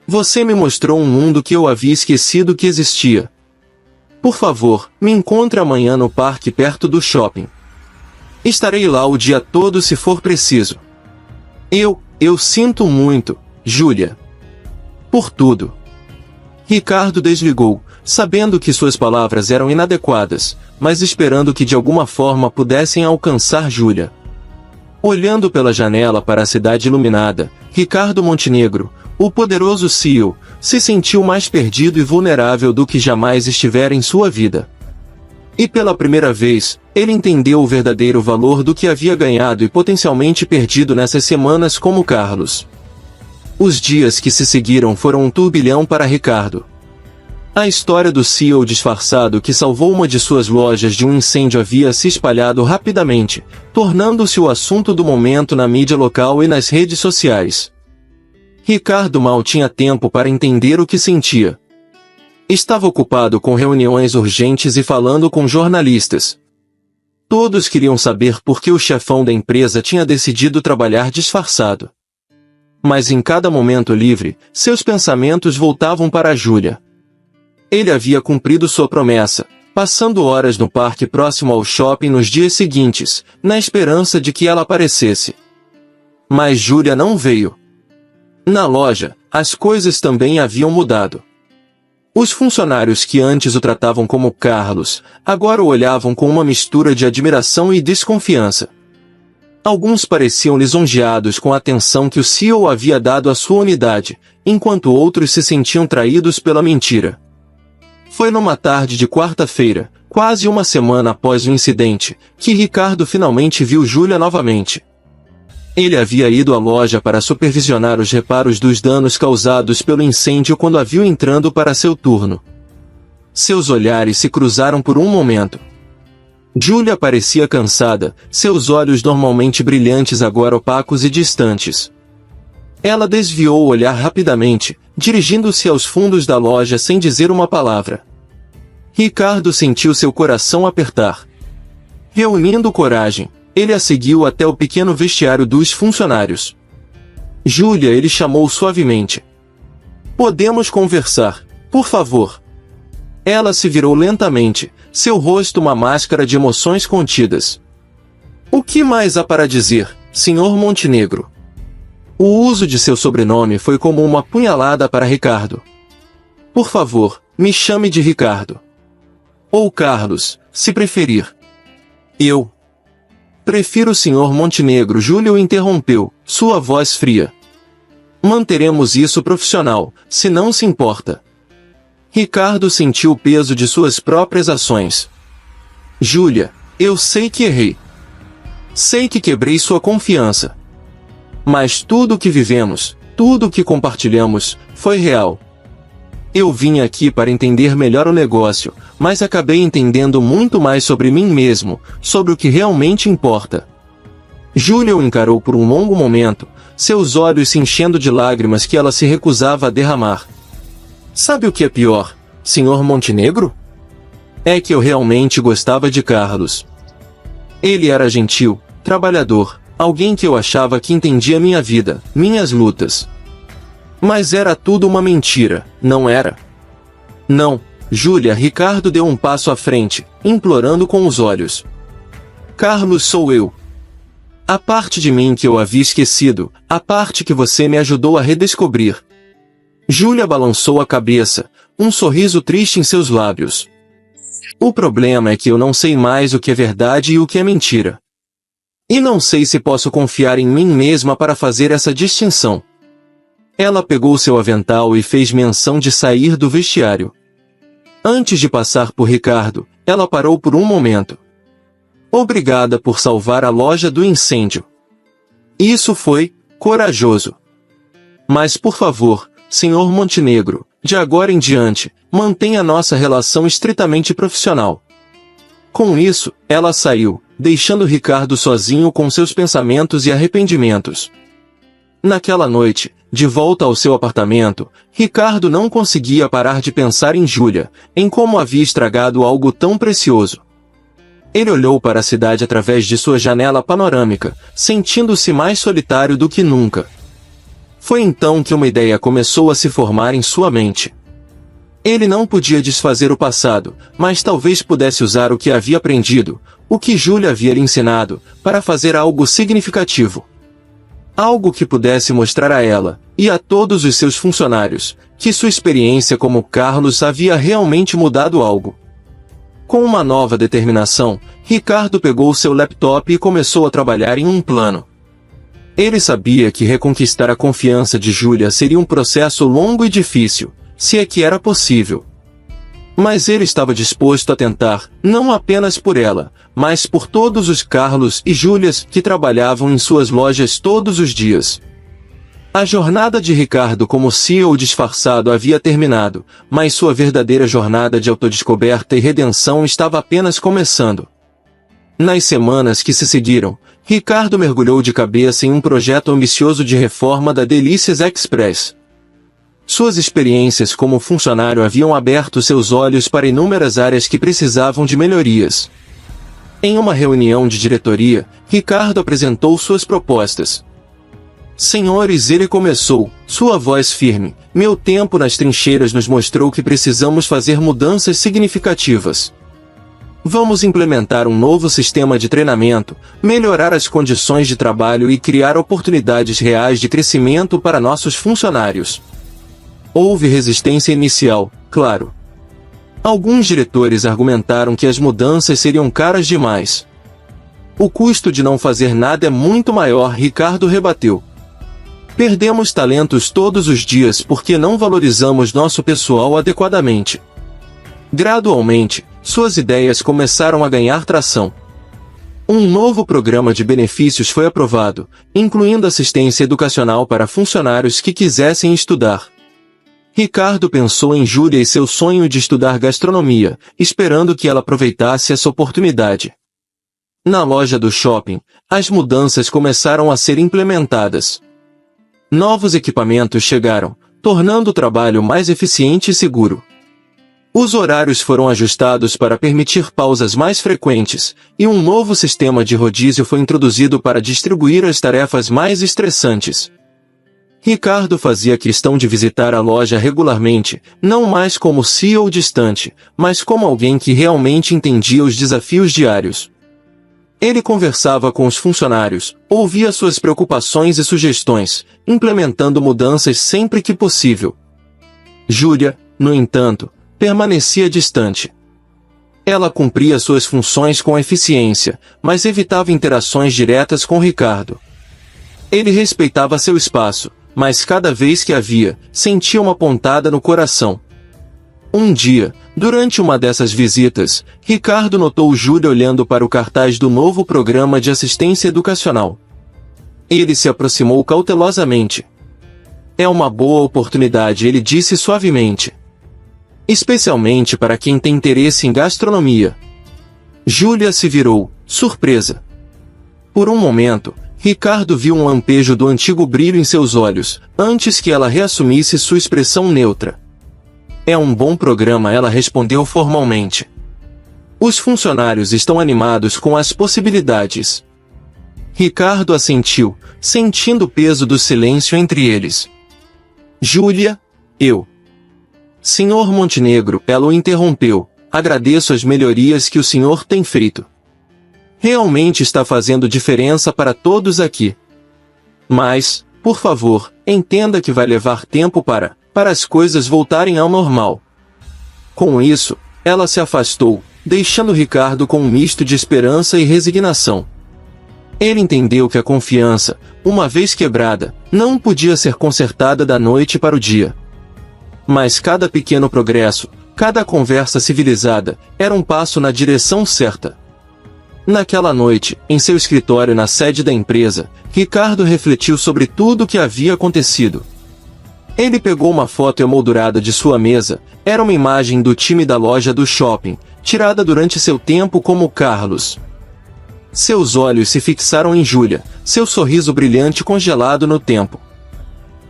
Você me mostrou um mundo que eu havia esquecido que existia. Por favor, me encontre amanhã no parque perto do shopping. Estarei lá o dia todo se for preciso. Eu sinto muito, Júlia. Por tudo. Ricardo desligou, sabendo que suas palavras eram inadequadas, mas esperando que de alguma forma pudessem alcançar Júlia. Olhando pela janela para a cidade iluminada, Ricardo Montenegro, o poderoso CEO, se sentiu mais perdido e vulnerável do que jamais estivera em sua vida. E pela primeira vez, ele entendeu o verdadeiro valor do que havia ganhado e potencialmente perdido nessas semanas como Carlos. Os dias que se seguiram foram um turbilhão para Ricardo. A história do CEO disfarçado que salvou uma de suas lojas de um incêndio havia se espalhado rapidamente, tornando-se o assunto do momento na mídia local e nas redes sociais. Ricardo mal tinha tempo para entender o que sentia. Estava ocupado com reuniões urgentes e falando com jornalistas. Todos queriam saber por que o chefão da empresa tinha decidido trabalhar disfarçado. Mas em cada momento livre, seus pensamentos voltavam para Júlia. Ele havia cumprido sua promessa, passando horas no parque próximo ao shopping nos dias seguintes, na esperança de que ela aparecesse. Mas Júlia não veio. Na loja, as coisas também haviam mudado. Os funcionários que antes o tratavam como Carlos, agora o olhavam com uma mistura de admiração e desconfiança. Alguns pareciam lisonjeados com a atenção que o CEO havia dado à sua unidade, enquanto outros se sentiam traídos pela mentira. Foi numa tarde de quarta-feira, quase uma semana após o incidente, que Ricardo finalmente viu Júlia novamente. Ele havia ido à loja para supervisionar os reparos dos danos causados pelo incêndio quando a viu entrando para seu turno. Seus olhares se cruzaram por um momento. Júlia parecia cansada, seus olhos normalmente brilhantes agora opacos e distantes. Ela desviou o olhar rapidamente, dirigindo-se aos fundos da loja sem dizer uma palavra. Ricardo sentiu seu coração apertar. Reunindo coragem, Ele a seguiu até o pequeno vestiário dos funcionários. Júlia, ele chamou suavemente. Podemos conversar, por favor? Ela se virou lentamente, seu rosto uma máscara de emoções contidas. O que mais há para dizer, Sr. Montenegro? O uso de seu sobrenome foi como uma punhalada para Ricardo. Por favor, me chame de Ricardo. Ou Carlos, se preferir. Eu prefiro o Sr. Montenegro. Júlia o interrompeu, sua voz fria. Manteremos isso profissional, se não se importa. Ricardo sentiu o peso de suas próprias ações. Júlia, eu sei que errei. Sei que quebrei sua confiança. Mas tudo o que vivemos, tudo o que compartilhamos, foi real. Eu vim aqui para entender melhor o negócio, mas acabei entendendo muito mais sobre mim mesmo, sobre o que realmente importa. Júlia o encarou por um longo momento, seus olhos se enchendo de lágrimas que ela se recusava a derramar. Sabe o que é pior, Sr. Montenegro? É que eu realmente gostava de Carlos. Ele era gentil, trabalhador, alguém que eu achava que entendia minha vida, minhas lutas. Mas era tudo uma mentira, não era? Não, Júlia. Ricardo deu um passo à frente, implorando com os olhos. Carlos sou eu. A parte de mim que eu havia esquecido, a parte que você me ajudou a redescobrir. Júlia balançou a cabeça, um sorriso triste em seus lábios. O problema é que eu não sei mais o que é verdade e o que é mentira. E não sei se posso confiar em mim mesma para fazer essa distinção. Ela pegou seu avental e fez menção de sair do vestiário. Antes de passar por Ricardo, ela parou por um momento. Obrigada por salvar a loja do incêndio. Isso foi corajoso. Mas por favor, Sr. Montenegro, de agora em diante, mantenha nossa relação estritamente profissional. Com isso, ela saiu, deixando Ricardo sozinho com seus pensamentos e arrependimentos. Naquela noite, de volta ao seu apartamento, Ricardo não conseguia parar de pensar em Júlia, em como havia estragado algo tão precioso. Ele olhou para a cidade através de sua janela panorâmica, sentindo-se mais solitário do que nunca. Foi então que uma ideia começou a se formar em sua mente. Ele não podia desfazer o passado, mas talvez pudesse usar o que havia aprendido, o que Júlia havia lhe ensinado, para fazer algo significativo. Algo que pudesse mostrar a ela, e a todos os seus funcionários, que sua experiência como Carlos havia realmente mudado algo. Com uma nova determinação, Ricardo pegou seu laptop e começou a trabalhar em um plano. Ele sabia que reconquistar a confiança de Júlia seria um processo longo e difícil, se é que era possível. Mas ele estava disposto a tentar, não apenas por ela, mas por todos os Carlos e Júlias que trabalhavam em suas lojas todos os dias. A jornada de Ricardo como CEO disfarçado havia terminado, mas sua verdadeira jornada de autodescoberta e redenção estava apenas começando. Nas semanas que se seguiram, Ricardo mergulhou de cabeça em um projeto ambicioso de reforma da Delícias Express. Suas experiências como funcionário haviam aberto seus olhos para inúmeras áreas que precisavam de melhorias. Em uma reunião de diretoria, Ricardo apresentou suas propostas. Senhores, ele começou, sua voz firme, meu tempo nas trincheiras nos mostrou que precisamos fazer mudanças significativas. Vamos implementar um novo sistema de treinamento, melhorar as condições de trabalho e criar oportunidades reais de crescimento para nossos funcionários. Houve resistência inicial, claro. Alguns diretores argumentaram que as mudanças seriam caras demais. O custo de não fazer nada é muito maior, Ricardo rebateu. Perdemos talentos todos os dias porque não valorizamos nosso pessoal adequadamente. Gradualmente, suas ideias começaram a ganhar tração. Um novo programa de benefícios foi aprovado, incluindo assistência educacional para funcionários que quisessem estudar. Ricardo pensou em Júlia e seu sonho de estudar gastronomia, esperando que ela aproveitasse essa oportunidade. Na loja do shopping, as mudanças começaram a ser implementadas. Novos equipamentos chegaram, tornando o trabalho mais eficiente e seguro. Os horários foram ajustados para permitir pausas mais frequentes, e um novo sistema de rodízio foi introduzido para distribuir as tarefas mais estressantes. Ricardo fazia questão de visitar a loja regularmente, não mais como CEO distante, mas como alguém que realmente entendia os desafios diários. Ele conversava com os funcionários, ouvia suas preocupações e sugestões, implementando mudanças sempre que possível. Júlia, no entanto, permanecia distante. Ela cumpria suas funções com eficiência, mas evitava interações diretas com Ricardo. Ele respeitava seu espaço, mas cada vez que a via, sentia uma pontada no coração. Um dia, durante uma dessas visitas, Ricardo notou Júlia olhando para o cartaz do novo programa de assistência educacional. Ele se aproximou cautelosamente. "É uma boa oportunidade", ele disse suavemente. "Especialmente para quem tem interesse em gastronomia." Júlia se virou, surpresa. Por um momento, Ricardo viu um lampejo do antigo brilho em seus olhos, antes que ela reassumisse sua expressão neutra. "É um bom programa", ela respondeu formalmente. "Os funcionários estão animados com as possibilidades." Ricardo assentiu, sentindo o peso do silêncio entre eles. "Júlia, eu..." "Senhor Montenegro", ela o interrompeu, "agradeço as melhorias que o senhor tem feito. Realmente está fazendo diferença para todos aqui. Mas, por favor, entenda que vai levar tempo para as coisas voltarem ao normal." Com isso, ela se afastou, deixando Ricardo com um misto de esperança e resignação. Ele entendeu que a confiança, uma vez quebrada, não podia ser consertada da noite para o dia. Mas cada pequeno progresso, cada conversa civilizada, era um passo na direção certa. Naquela noite, em seu escritório na sede da empresa, Ricardo refletiu sobre tudo o que havia acontecido. Ele pegou uma foto emoldurada de sua mesa, era uma imagem do time da loja do shopping, tirada durante seu tempo como Carlos. Seus olhos se fixaram em Júlia, seu sorriso brilhante congelado no tempo.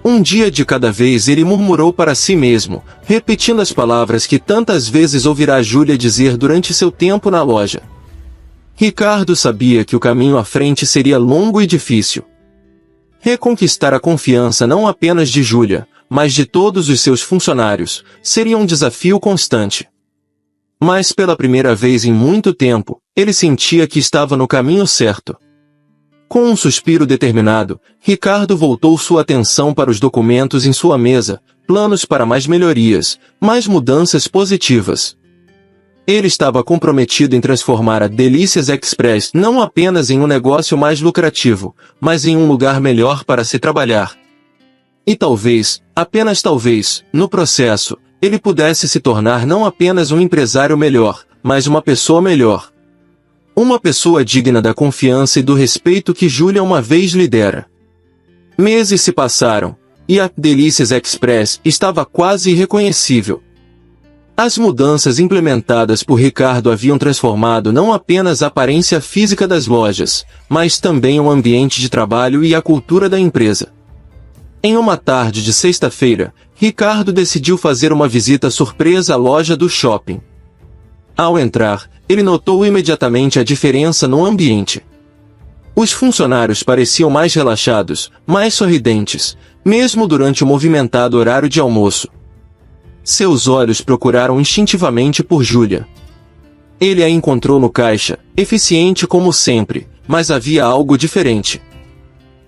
Um dia de cada vez, ele murmurou para si mesmo, repetindo as palavras que tantas vezes ouvirá Júlia dizer durante seu tempo na loja. Ricardo sabia que o caminho à frente seria longo e difícil. Reconquistar a confiança não apenas de Júlia, mas de todos os seus funcionários, seria um desafio constante. Mas pela primeira vez em muito tempo, ele sentia que estava no caminho certo. Com um suspiro determinado, Ricardo voltou sua atenção para os documentos em sua mesa, planos para mais melhorias, mais mudanças positivas. Ele estava comprometido em transformar a Delícias Express não apenas em um negócio mais lucrativo, mas em um lugar melhor para se trabalhar. E talvez, apenas talvez, no processo, ele pudesse se tornar não apenas um empresário melhor, mas uma pessoa melhor. Uma pessoa digna da confiança e do respeito que Júlia uma vez lhe dera. Meses se passaram, e a Delícias Express estava quase irreconhecível. As mudanças implementadas por Ricardo haviam transformado não apenas a aparência física das lojas, mas também o ambiente de trabalho e a cultura da empresa. Em uma tarde de sexta-feira, Ricardo decidiu fazer uma visita surpresa à loja do shopping. Ao entrar, ele notou imediatamente a diferença no ambiente. Os funcionários pareciam mais relaxados, mais sorridentes, mesmo durante o movimentado horário de almoço. Seus olhos procuraram instintivamente por Júlia. Ele a encontrou no caixa, eficiente como sempre, mas havia algo diferente.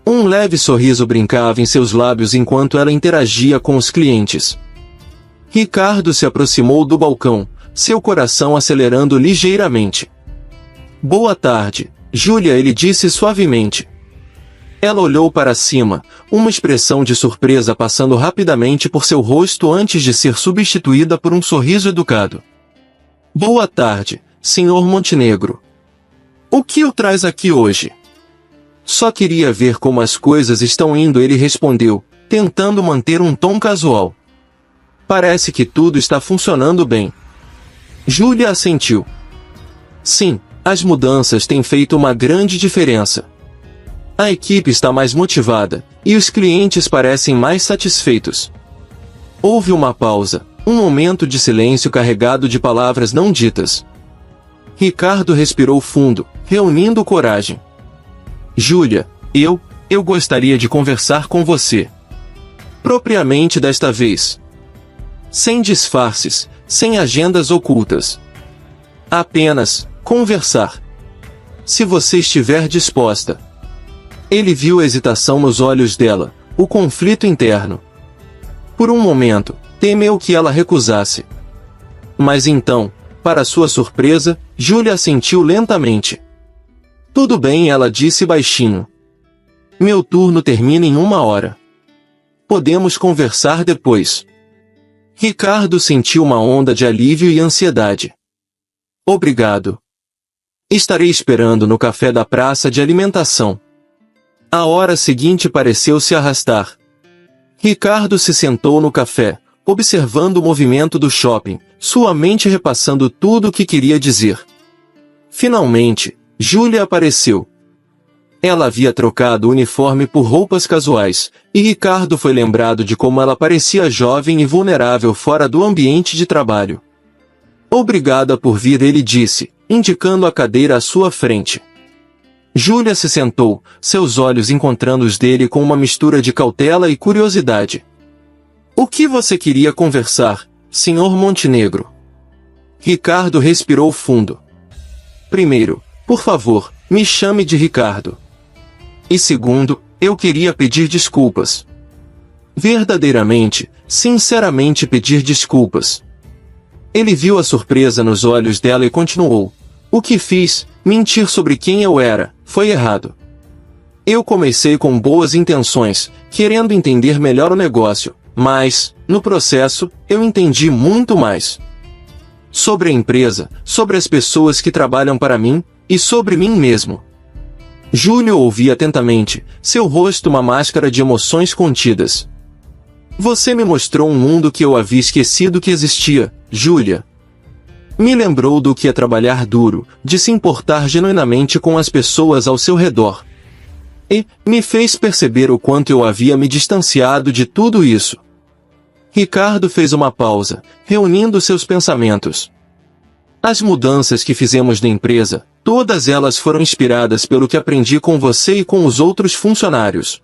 Um leve sorriso brincava em seus lábios enquanto ela interagia com os clientes. Ricardo se aproximou do balcão, seu coração acelerando ligeiramente. "Boa tarde, Júlia", ele disse suavemente. Ela olhou para cima, uma expressão de surpresa passando rapidamente por seu rosto antes de ser substituída por um sorriso educado. "Boa tarde, Sr. Montenegro. O que o traz aqui hoje?" "Só queria ver como as coisas estão indo", ele respondeu, tentando manter um tom casual. "Parece que tudo está funcionando bem." Júlia assentiu. "Sim, as mudanças têm feito uma grande diferença. A equipe está mais motivada, e os clientes parecem mais satisfeitos." Houve uma pausa, Um momento de silêncio carregado de palavras não ditas. Ricardo respirou fundo, reunindo coragem. Júlia, eu gostaria de conversar com você. Propriamente desta vez. Sem disfarces, sem agendas ocultas. Apenas conversar. Se você estiver disposta. Ele viu a hesitação nos olhos dela, o conflito interno. Por um momento, temeu que ela recusasse. Mas então, para sua surpresa, Júlia assentiu lentamente. Tudo bem, ela disse baixinho. Meu turno termina em 1 hora. Podemos conversar depois. Ricardo sentiu uma onda de alívio e ansiedade. Obrigado. Estarei esperando no café da praça de alimentação. A hora seguinte pareceu se arrastar. Ricardo se sentou no café, observando o movimento do shopping, sua mente repassando tudo o que queria dizer. Finalmente, Júlia apareceu. Ela havia trocado o uniforme por roupas casuais, e Ricardo foi lembrado de como ela parecia jovem e vulnerável fora do ambiente de trabalho. Obrigada por vir, ele disse, indicando a cadeira à sua frente. Júlia se sentou, seus olhos encontrando os dele com uma mistura de cautela e curiosidade. O que você queria conversar, Sr. Montenegro? Ricardo respirou fundo. Primeiro, por favor, me chame de Ricardo. E segundo, eu queria pedir desculpas. Verdadeiramente, sinceramente pedir desculpas. Ele viu a surpresa nos olhos dela e continuou. O que fiz, mentir sobre quem eu era, foi errado. Eu comecei com boas intenções, querendo entender melhor o negócio, mas, no processo, eu entendi muito mais. Sobre a empresa, sobre as pessoas que trabalham para mim, e sobre mim mesmo. Júlio ouvia atentamente, seu rosto uma máscara de emoções contidas. Você me mostrou um mundo que eu havia esquecido que existia, Júlia. Me lembrou do que é trabalhar duro, de se importar genuinamente com as pessoas ao seu redor. E me fez perceber o quanto eu havia me distanciado de tudo isso. Ricardo fez uma pausa, reunindo seus pensamentos. As mudanças que fizemos na empresa, todas elas foram inspiradas pelo que aprendi com você e com os outros funcionários.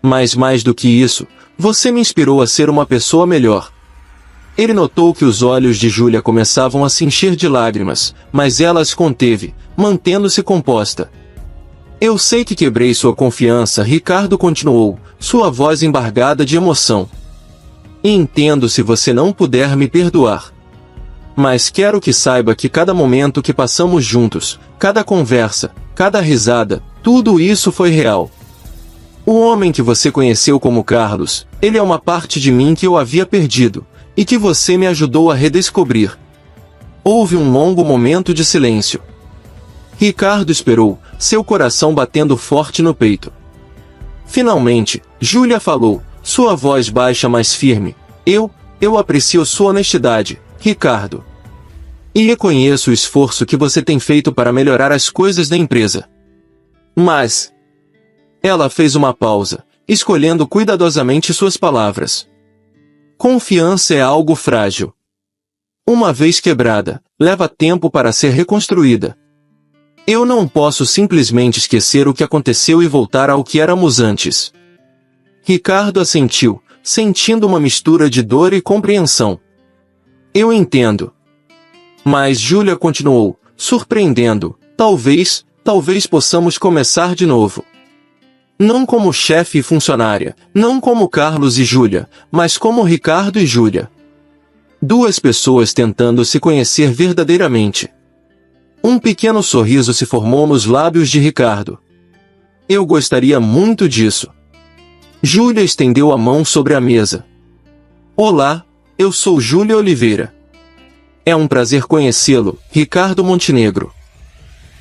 Mas mais do que isso, você me inspirou a ser uma pessoa melhor. Ele notou que os olhos de Júlia começavam a se encher de lágrimas, mas ela as conteve, mantendo-se composta. Eu sei que quebrei sua confiança, Ricardo continuou, sua voz embargada de emoção. E entendo se você não puder me perdoar. Mas quero que saiba que cada momento que passamos juntos, cada conversa, cada risada, tudo isso foi real. O homem que você conheceu como Carlos, ele é uma parte de mim que eu havia perdido, e que você me ajudou a redescobrir. Houve um longo momento de silêncio. Ricardo esperou, seu coração batendo forte no peito. Finalmente, Júlia falou, sua voz baixa mas firme. Eu aprecio sua honestidade, Ricardo. E reconheço o esforço que você tem feito para melhorar as coisas da empresa. Mas... Ela fez uma pausa, escolhendo cuidadosamente suas palavras. Confiança é algo frágil. Uma vez quebrada, leva tempo para ser reconstruída. Eu não posso simplesmente esquecer o que aconteceu e voltar ao que éramos antes. Ricardo assentiu, sentindo uma mistura de dor e compreensão. Eu entendo. Mas Júlia continuou, surpreendendo, talvez possamos começar de novo. Não como chefe e funcionária, não como Carlos e Júlia, mas como Ricardo e Júlia. Duas pessoas tentando se conhecer verdadeiramente. Um pequeno sorriso se formou nos lábios de Ricardo. Eu gostaria muito disso. Júlia estendeu a mão sobre a mesa. Olá, eu sou Júlia Oliveira. É um prazer conhecê-lo, Ricardo Montenegro.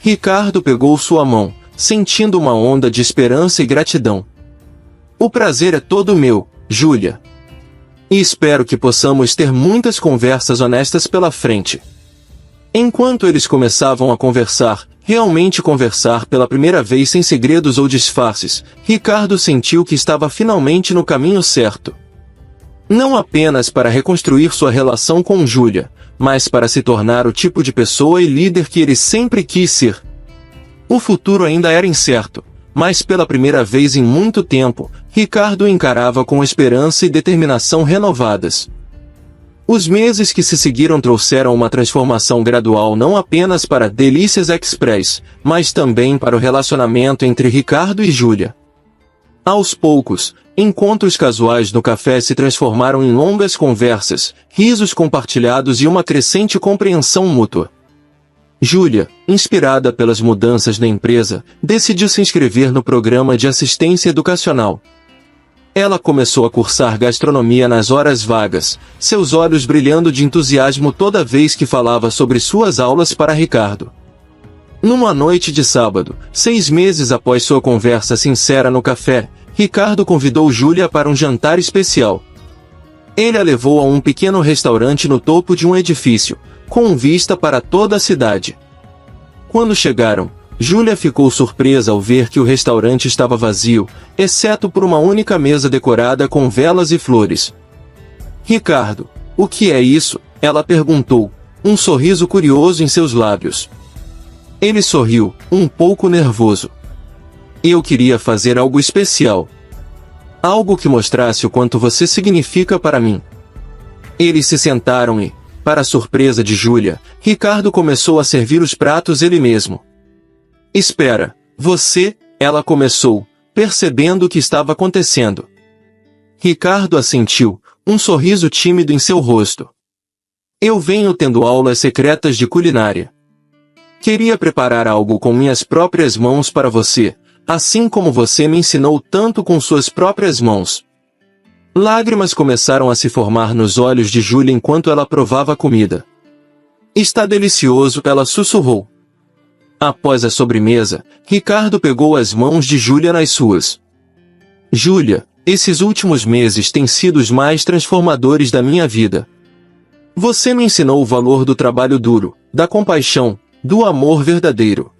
Ricardo pegou sua mão, sentindo uma onda de esperança e gratidão. O prazer é todo meu, Júlia. E espero que possamos ter muitas conversas honestas pela frente. Enquanto eles começavam a conversar, realmente conversar pela primeira vez sem segredos ou disfarces, Ricardo sentiu que estava finalmente no caminho certo. Não apenas para reconstruir sua relação com Júlia, mas para se tornar o tipo de pessoa e líder que ele sempre quis ser. O futuro ainda era incerto, mas pela primeira vez em muito tempo, Ricardo o encarava com esperança e determinação renovadas. Os meses que se seguiram trouxeram uma transformação gradual não apenas para Delícias Express, mas também para o relacionamento entre Ricardo e Júlia. Aos poucos, encontros casuais no café se transformaram em longas conversas, risos compartilhados e uma crescente compreensão mútua. Júlia, inspirada pelas mudanças na empresa, decidiu se inscrever no programa de assistência educacional. Ela começou a cursar gastronomia nas horas vagas, seus olhos brilhando de entusiasmo toda vez que falava sobre suas aulas para Ricardo. Numa noite de sábado, 6 meses após sua conversa sincera no café, Ricardo convidou Júlia para um jantar especial. Ele a levou a um pequeno restaurante no topo de um edifício, com vista para toda a cidade. Quando chegaram, Júlia ficou surpresa ao ver que o restaurante estava vazio, exceto por uma única mesa decorada com velas e flores. Ricardo, o que é isso? Ela perguntou, um sorriso curioso em seus lábios. Ele sorriu, um pouco nervoso. Eu queria fazer algo especial. Algo que mostrasse o quanto você significa para mim. Eles se sentaram e, para a surpresa de Júlia, Ricardo começou a servir os pratos ele mesmo. Espera, você, ela começou, percebendo o que estava acontecendo. Ricardo assentiu, um sorriso tímido em seu rosto. Eu venho tendo aulas secretas de culinária. Queria preparar algo com minhas próprias mãos para você, assim como você me ensinou tanto com suas próprias mãos. Lágrimas começaram a se formar nos olhos de Júlia enquanto ela provava a comida. Está delicioso, ela sussurrou. Após a sobremesa, Ricardo pegou as mãos de Júlia nas suas. Júlia, esses últimos meses têm sido os mais transformadores da minha vida. Você me ensinou o valor do trabalho duro, da compaixão, do amor verdadeiro.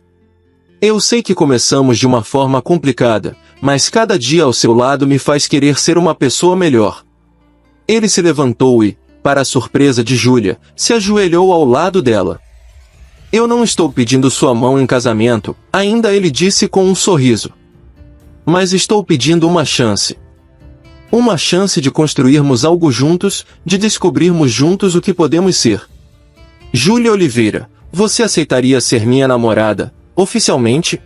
Eu sei que começamos de uma forma complicada, mas cada dia ao seu lado me faz querer ser uma pessoa melhor. Ele se levantou e, para a surpresa de Júlia, se ajoelhou ao lado dela. Eu não estou pedindo sua mão em casamento, ainda ele disse com um sorriso. Mas estou pedindo uma chance. Uma chance de construirmos algo juntos, de descobrirmos juntos o que podemos ser. Júlia Oliveira, você aceitaria ser minha namorada, oficialmente?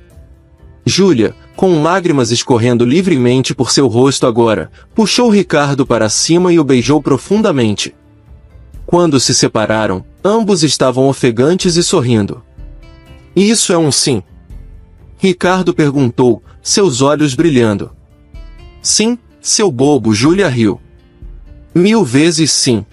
Júlia, com lágrimas escorrendo livremente por seu rosto agora, puxou Ricardo para cima e o beijou profundamente. Quando se separaram, ambos estavam ofegantes e sorrindo. Isso é um sim? Ricardo perguntou, seus olhos brilhando. Sim, seu bobo, Júlia riu. 1000 vezes sim.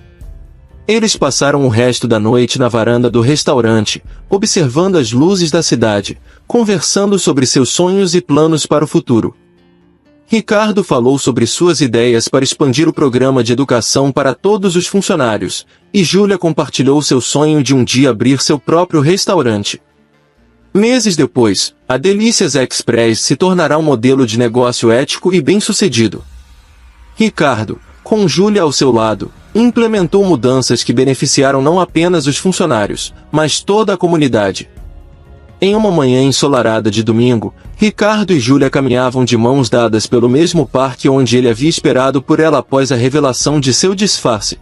Eles passaram o resto da noite na varanda do restaurante, observando as luzes da cidade, conversando sobre seus sonhos e planos para o futuro. Ricardo falou sobre suas ideias para expandir o programa de educação para todos os funcionários, e Júlia compartilhou seu sonho de um dia abrir seu próprio restaurante. Meses depois, a Delícias Express se tornará um modelo de negócio ético e bem-sucedido. Ricardo, com Júlia ao seu lado, implementou mudanças que beneficiaram não apenas os funcionários, mas toda a comunidade. Em uma manhã ensolarada de domingo, Ricardo e Júlia caminhavam de mãos dadas pelo mesmo parque onde ele havia esperado por ela após a revelação de seu disfarce.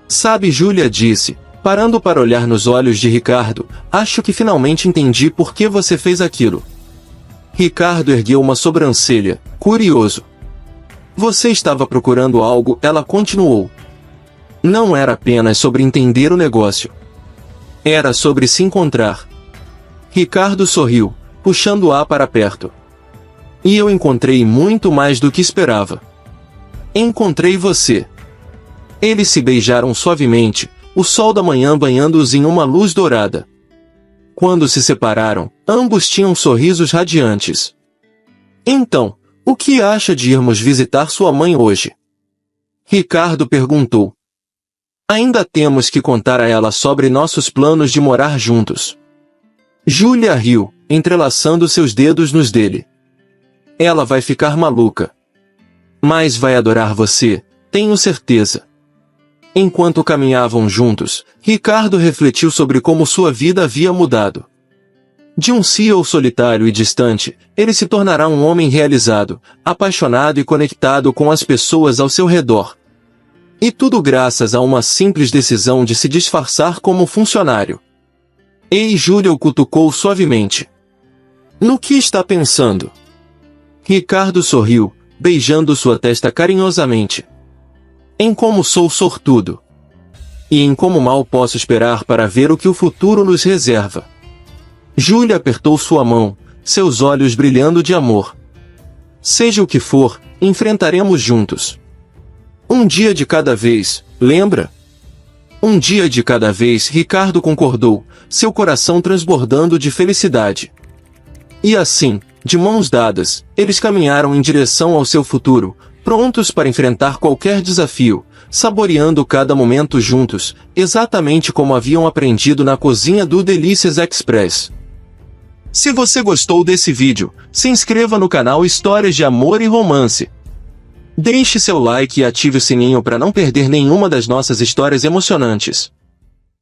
Sabe, Júlia disse, parando para olhar nos olhos de Ricardo, acho que finalmente entendi por que você fez aquilo. Ricardo ergueu uma sobrancelha, curioso. Você estava procurando algo, ela continuou. Não era apenas sobre entender o negócio. Era sobre se encontrar. Ricardo sorriu, puxando-a para perto. E eu encontrei muito mais do que esperava. Encontrei você. Eles se beijaram suavemente, o sol da manhã banhando-os em uma luz dourada. Quando se separaram, ambos tinham sorrisos radiantes. Então, o que acha de irmos visitar sua mãe hoje? Ricardo perguntou. Ainda temos que contar a ela sobre nossos planos de morar juntos. Júlia riu, entrelaçando seus dedos nos dele. Ela vai ficar maluca. Mas vai adorar você, tenho certeza. Enquanto caminhavam juntos, Ricardo refletiu sobre como sua vida havia mudado. De um CEO solitário e distante, ele se tornará um homem realizado, apaixonado e conectado com as pessoas ao seu redor. E tudo graças a uma simples decisão de se disfarçar como funcionário. Ei, Júlia o cutucou suavemente. No que está pensando? Ricardo sorriu, beijando sua testa carinhosamente. Em como sou sortudo. E em como mal posso esperar para ver o que o futuro nos reserva. Júlia apertou sua mão, seus olhos brilhando de amor. Seja o que for, enfrentaremos juntos. Um dia de cada vez, lembra? Um dia de cada vez, Ricardo concordou, seu coração transbordando de felicidade. E assim, de mãos dadas, eles caminharam em direção ao seu futuro, prontos para enfrentar qualquer desafio, saboreando cada momento juntos, exatamente como haviam aprendido na cozinha do Delícias Express. Se você gostou desse vídeo, se inscreva no canal Histórias de Amor e Romance. Deixe seu like e ative o sininho para não perder nenhuma das nossas histórias emocionantes.